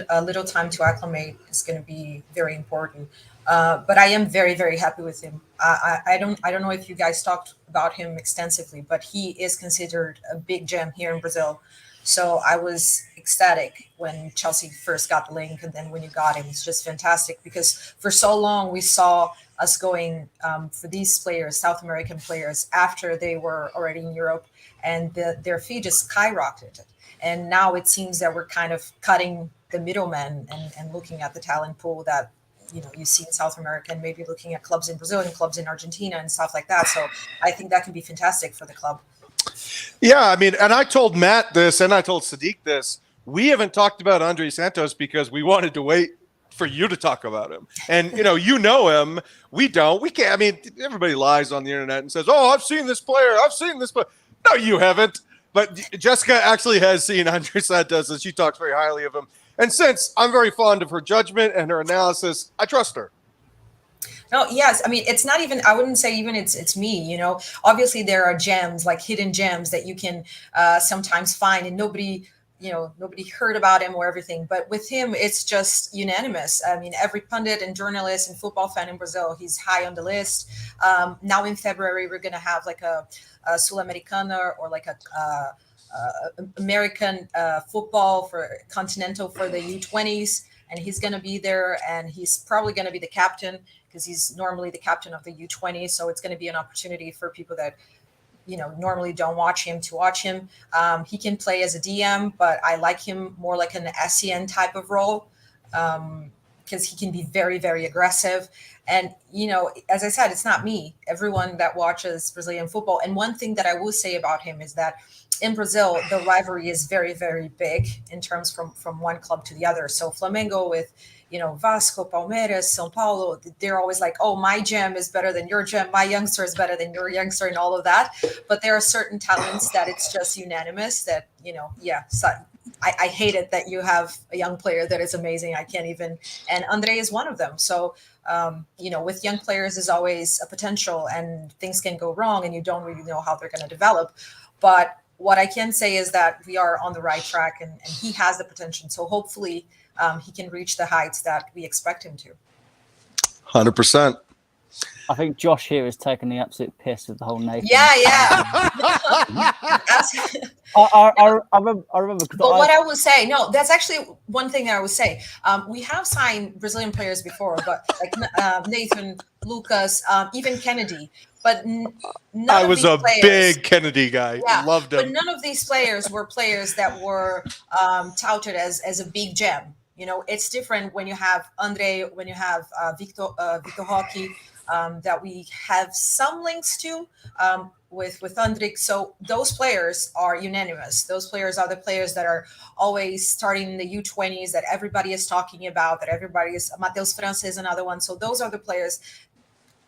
a little time to acclimate is going to be very important. But I am very, very happy with him. I don't know if you guys talked about him extensively, but he is considered a big gem here in Brazil. So I was ecstatic when Chelsea first got the link, and then when you got him, it's just fantastic, because for so long we saw us going for these players, South American players, after they were already in Europe, and their fee just skyrocketed. And now it seems that we're kind of cutting the middleman and looking at the talent pool that you see in South America, and maybe looking at clubs in Brazil and clubs in Argentina and stuff like that. So I think that can be fantastic for the club. Yeah, I mean, and I told Matt this, and I told Sadiq this. We haven't talked about Andre Santos because we wanted to wait for you to talk about him. And, you know him. We don't. We can't. I mean, everybody lies on the internet and says, oh, I've seen this player. I've seen this player. No, you haven't. But Jessica actually has seen Andre Santos, and she talks very highly of him. And since I'm very fond of her judgment and her analysis, I trust her. No, yes. I mean, it's not even, I wouldn't say even it's me, obviously there are gems, like hidden gems that you can sometimes find, and nobody heard about him or everything. But with him, it's just unanimous. I mean, every pundit and journalist and football fan in Brazil, he's high on the list. Now in February, we're going to have like a Sul-Americana, or like a American football for continental for the U20s. And he's going to be there, and he's probably going to be the captain, because he's normally the captain of the U20. So it's going to be an opportunity for people that, normally don't watch him to watch him. He can play as a DM, but I like him more like an SEN type of role, because he can be very, very aggressive. And, as I said, it's not me. Everyone that watches Brazilian football. And one thing that I will say about him is that in Brazil, the rivalry is very, very big in terms from one club to the other. So Flamengo with, Vasco, Palmeiras, São Paulo, they're always like, oh, my gem is better than your gem. My youngster is better than your youngster, and all of that. But there are certain talents that it's just unanimous that, So I hate it that you have a young player that is amazing. I can't even, and Andre is one of them. So, with young players is always a potential, and things can go wrong, and you don't really know how they're going to develop. But what I can say is that we are on the right track, and he has the potential. So hopefully he can reach the heights that we expect him to. 100%. I think Josh here is taking the absolute piss of the whole nation. Yeah. I remember. But what I will say, no, that's actually one thing that I would say. We have signed Brazilian players before, but like Nathan, Lucas, even Kennedy. But I was a big Kennedy guy. Yeah, loved him. But none of these players were players that were touted as a big gem. It's different when you have Andre, when you have Victor Roque, that we have some links to with Andre. So those players are unanimous. Those players are the players that are always starting in the U20s, that everybody is talking about, that everybody is. Matheus França is another one. So those are the players.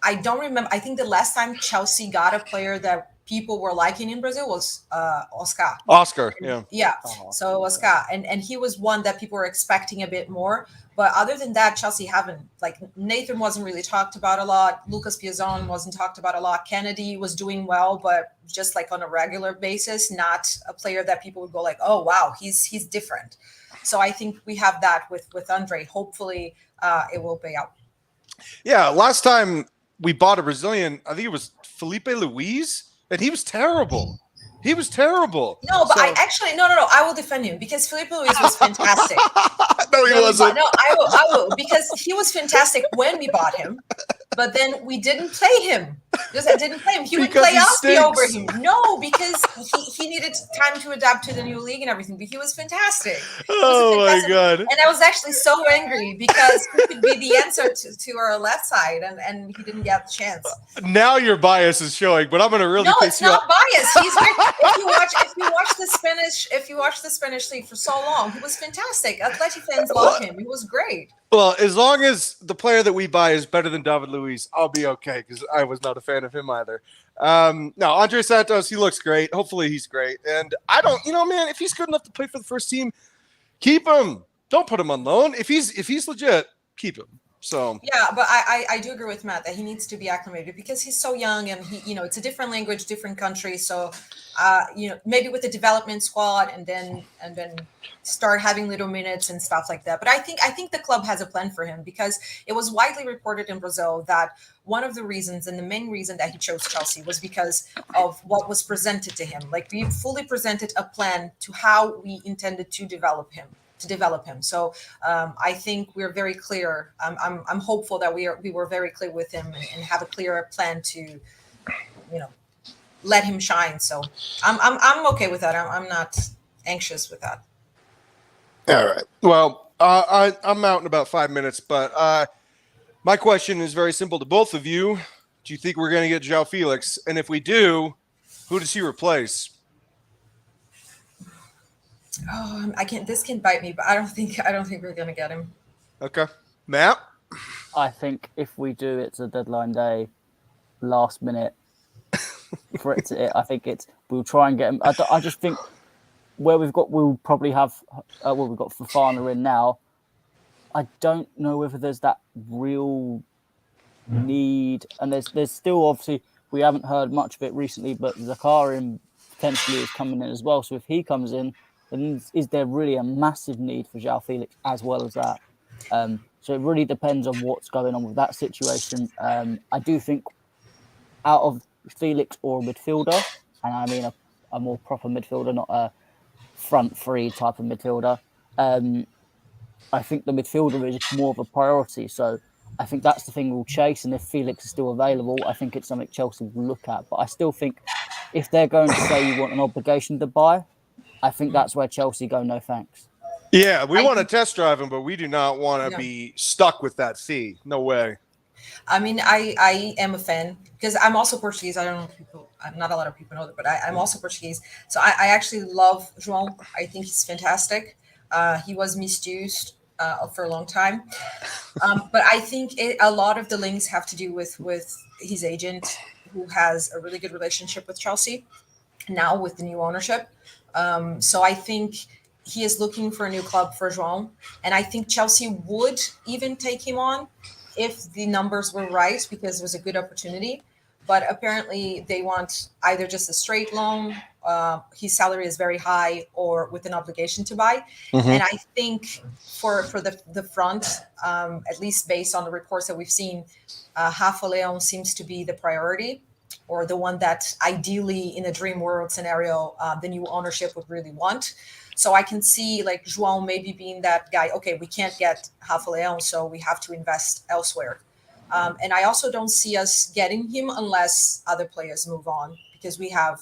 I don't remember. I think the last time Chelsea got a player that people were liking in Brazil was Oscar. Oscar, yeah. Yeah. Oh, So Oscar, and he was one that people were expecting a bit more. But other than that, Chelsea haven't. Like Nathan wasn't really talked about a lot. Lucas Piazon wasn't talked about a lot. Kennedy was doing well, but just like on a regular basis, not a player that people would go like, oh wow, he's different. So I think we have that with Andre. Hopefully, it will pay out. Yeah, last time we bought a Brazilian, I think it was Felipe Luis, and he was terrible. He was terrible. No, but I actually no. I will defend him because Felipe Luis was fantastic. No, he wasn't. No, I will because he was fantastic when we bought him, but then we didn't play him. Because I didn't play him. He would play Alfie over him. No, because he needed time to adapt to the new league and everything. But he was fantastic. My God! And I was actually so angry because he could be the answer to our left side, and he didn't get the chance. Now your bias is showing, but I'm going to really. No, it's not bias. He's if you watch the Spanish league for so long, he was fantastic. Atleti fans love him. He was great. Well, as long as the player that we buy is better than David Luiz, I'll be okay because I was not a fan of him either. No, Andre Santos, he looks great. Hopefully he's great. And I don't, man, if he's good enough to play for the first team, keep him. Don't put him on loan. If he's legit, keep him. So yeah, but I do agree with Matt that he needs to be acclimated because he's so young and he it's a different language, different country. So maybe with the development squad and then start having little minutes and stuff like that. But I think the club has a plan for him because it was widely reported in Brazil that one of the reasons and the main reason that he chose Chelsea was because of what was presented to him. Like we fully presented a plan to how we intended to develop him. So I think we're very clear. I'm hopeful that we were very clear with him and have a clear plan to, let him shine. So I'm okay with that. I'm not anxious with that. all right. Well, I'm out in about 5 minutes, but my question is very simple to both of you. Do you think we're going to get Joao Felix? And if we do, who does he replace? Oh, I can't. This can bite me, but I don't think we're gonna get him. Okay, Matt. I think if we do, it's a deadline day, last minute for it to. I think we'll try and get him. I just think we'll probably have. We've got Fofana in now. I don't know whether there's that real need, and there's still obviously we haven't heard much of it recently, but Zakarin potentially is coming in as well. So if he comes in. And is there really a massive need for Joao Felix as well as that? So it really depends on what's going on with that situation. I do think out of Felix or a midfielder, and I mean a more proper midfielder, not a front three type of midfielder, I think the midfielder is more of a priority. So I think that's the thing we'll chase. And if Felix is still available, I think it's something Chelsea will look at. But I still think if they're going to say you want an obligation to buy, I think that's where Chelsea go, no thanks. Yeah, we want to test drive him, but we do not want to be stuck with that fee. No way. I mean, I am a fan because I'm also Portuguese. I don't know if people, not a lot of people know that, but I'm also Portuguese. So I actually love João. I think he's fantastic. He was misused for a long time. But I think a lot of the links have to do with his agent, who has a really good relationship with Chelsea now with the new ownership. So I think he is looking for a new club for João. And I think Chelsea would even take him on if the numbers were right, because it was a good opportunity. But apparently they want either just a straight loan, his salary is very high, or with an obligation to buy. Mm-hmm. And I think for the front, at least based on the reports that we've seen, Rafa Leão seems to be the priority, or the one that ideally in a dream world scenario, the new ownership would really want. So I can see like João maybe being that guy. Okay, we can't get Rafa Leão, so we have to invest elsewhere. And I also don't see us getting him unless other players move on, because we have,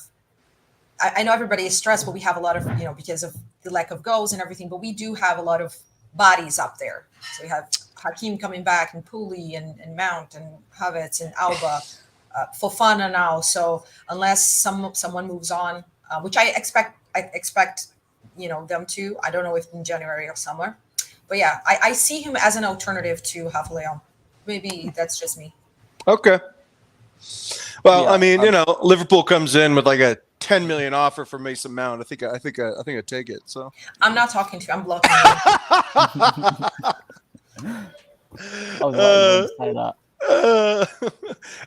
I know everybody is stressed, but we have a lot of, because of the lack of goals and everything, but we do have a lot of bodies up there. So we have Hakim coming back, and Pooley and Mount and Havertz and Alba. Fofana now. So unless someone moves on, which I expect them to. I don't know if in January or somewhere, but yeah, I see him as an alternative to Rafa Leão. Maybe that's just me. Okay. Well, Yeah, I mean, Liverpool comes in with like a 10 million offer for Mason Mount. I think I'd take it. So I'm not talking to you. I'm blocking you. I was waiting to say that.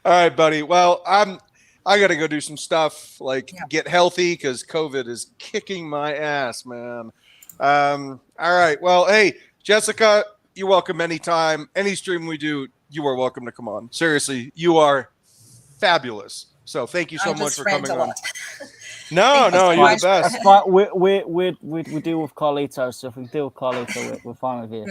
All right, buddy. Well, I got to go do some stuff, like get healthy, because COVID is kicking my ass, man. All right. Well, hey, Jessica, you're welcome anytime. Any stream we do, you are welcome to come on. Seriously, you are fabulous. So thank you so much for coming on. No, you're the best. That's fine. We deal with Carlito, so if we deal with Carlito, we're fine with you.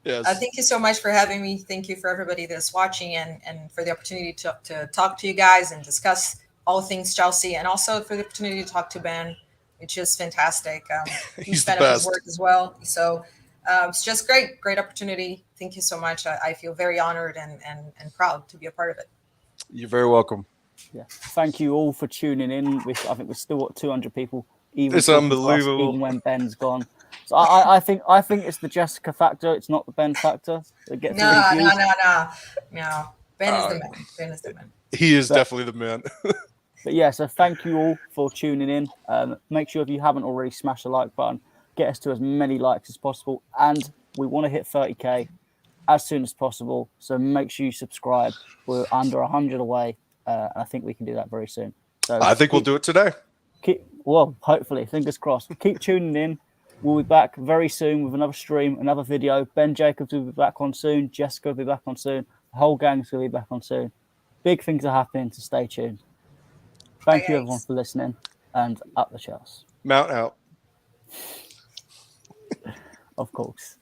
Yes. Thank you so much for having me. Thank you for everybody that's watching and for the opportunity to talk to you guys and discuss all things Chelsea, and also for the opportunity to talk to Ben, which is fantastic. He's fan the of his best. work as well. So it's just great opportunity. Thank you so much. I feel very honored and proud to be a part of it. You're very welcome. Yeah. Thank you all for tuning in. I think we're still at 200 people. It's unbelievable. Even when Ben's gone. So I think it's the Jessica factor. It's not the Ben factor that gets No. Ben is the man. Ben is the man. He is definitely the man. But yeah, so thank you all for tuning in. Make sure if you haven't already, smash the like button. Get us to as many likes as possible. And we want to hit 30K as soon as possible. So make sure you subscribe. We're under 100 away. And I think we can do that very soon. So I think we'll do it today. Hopefully, fingers crossed. Keep tuning in. We'll be back very soon with another stream, another video. Ben Jacobs will be back on soon. Jessica will be back on soon. The whole gang's will be back on soon. Big things are happening, so stay tuned. Thank you, everyone, for listening. And up the Chels. Mount out. Of course.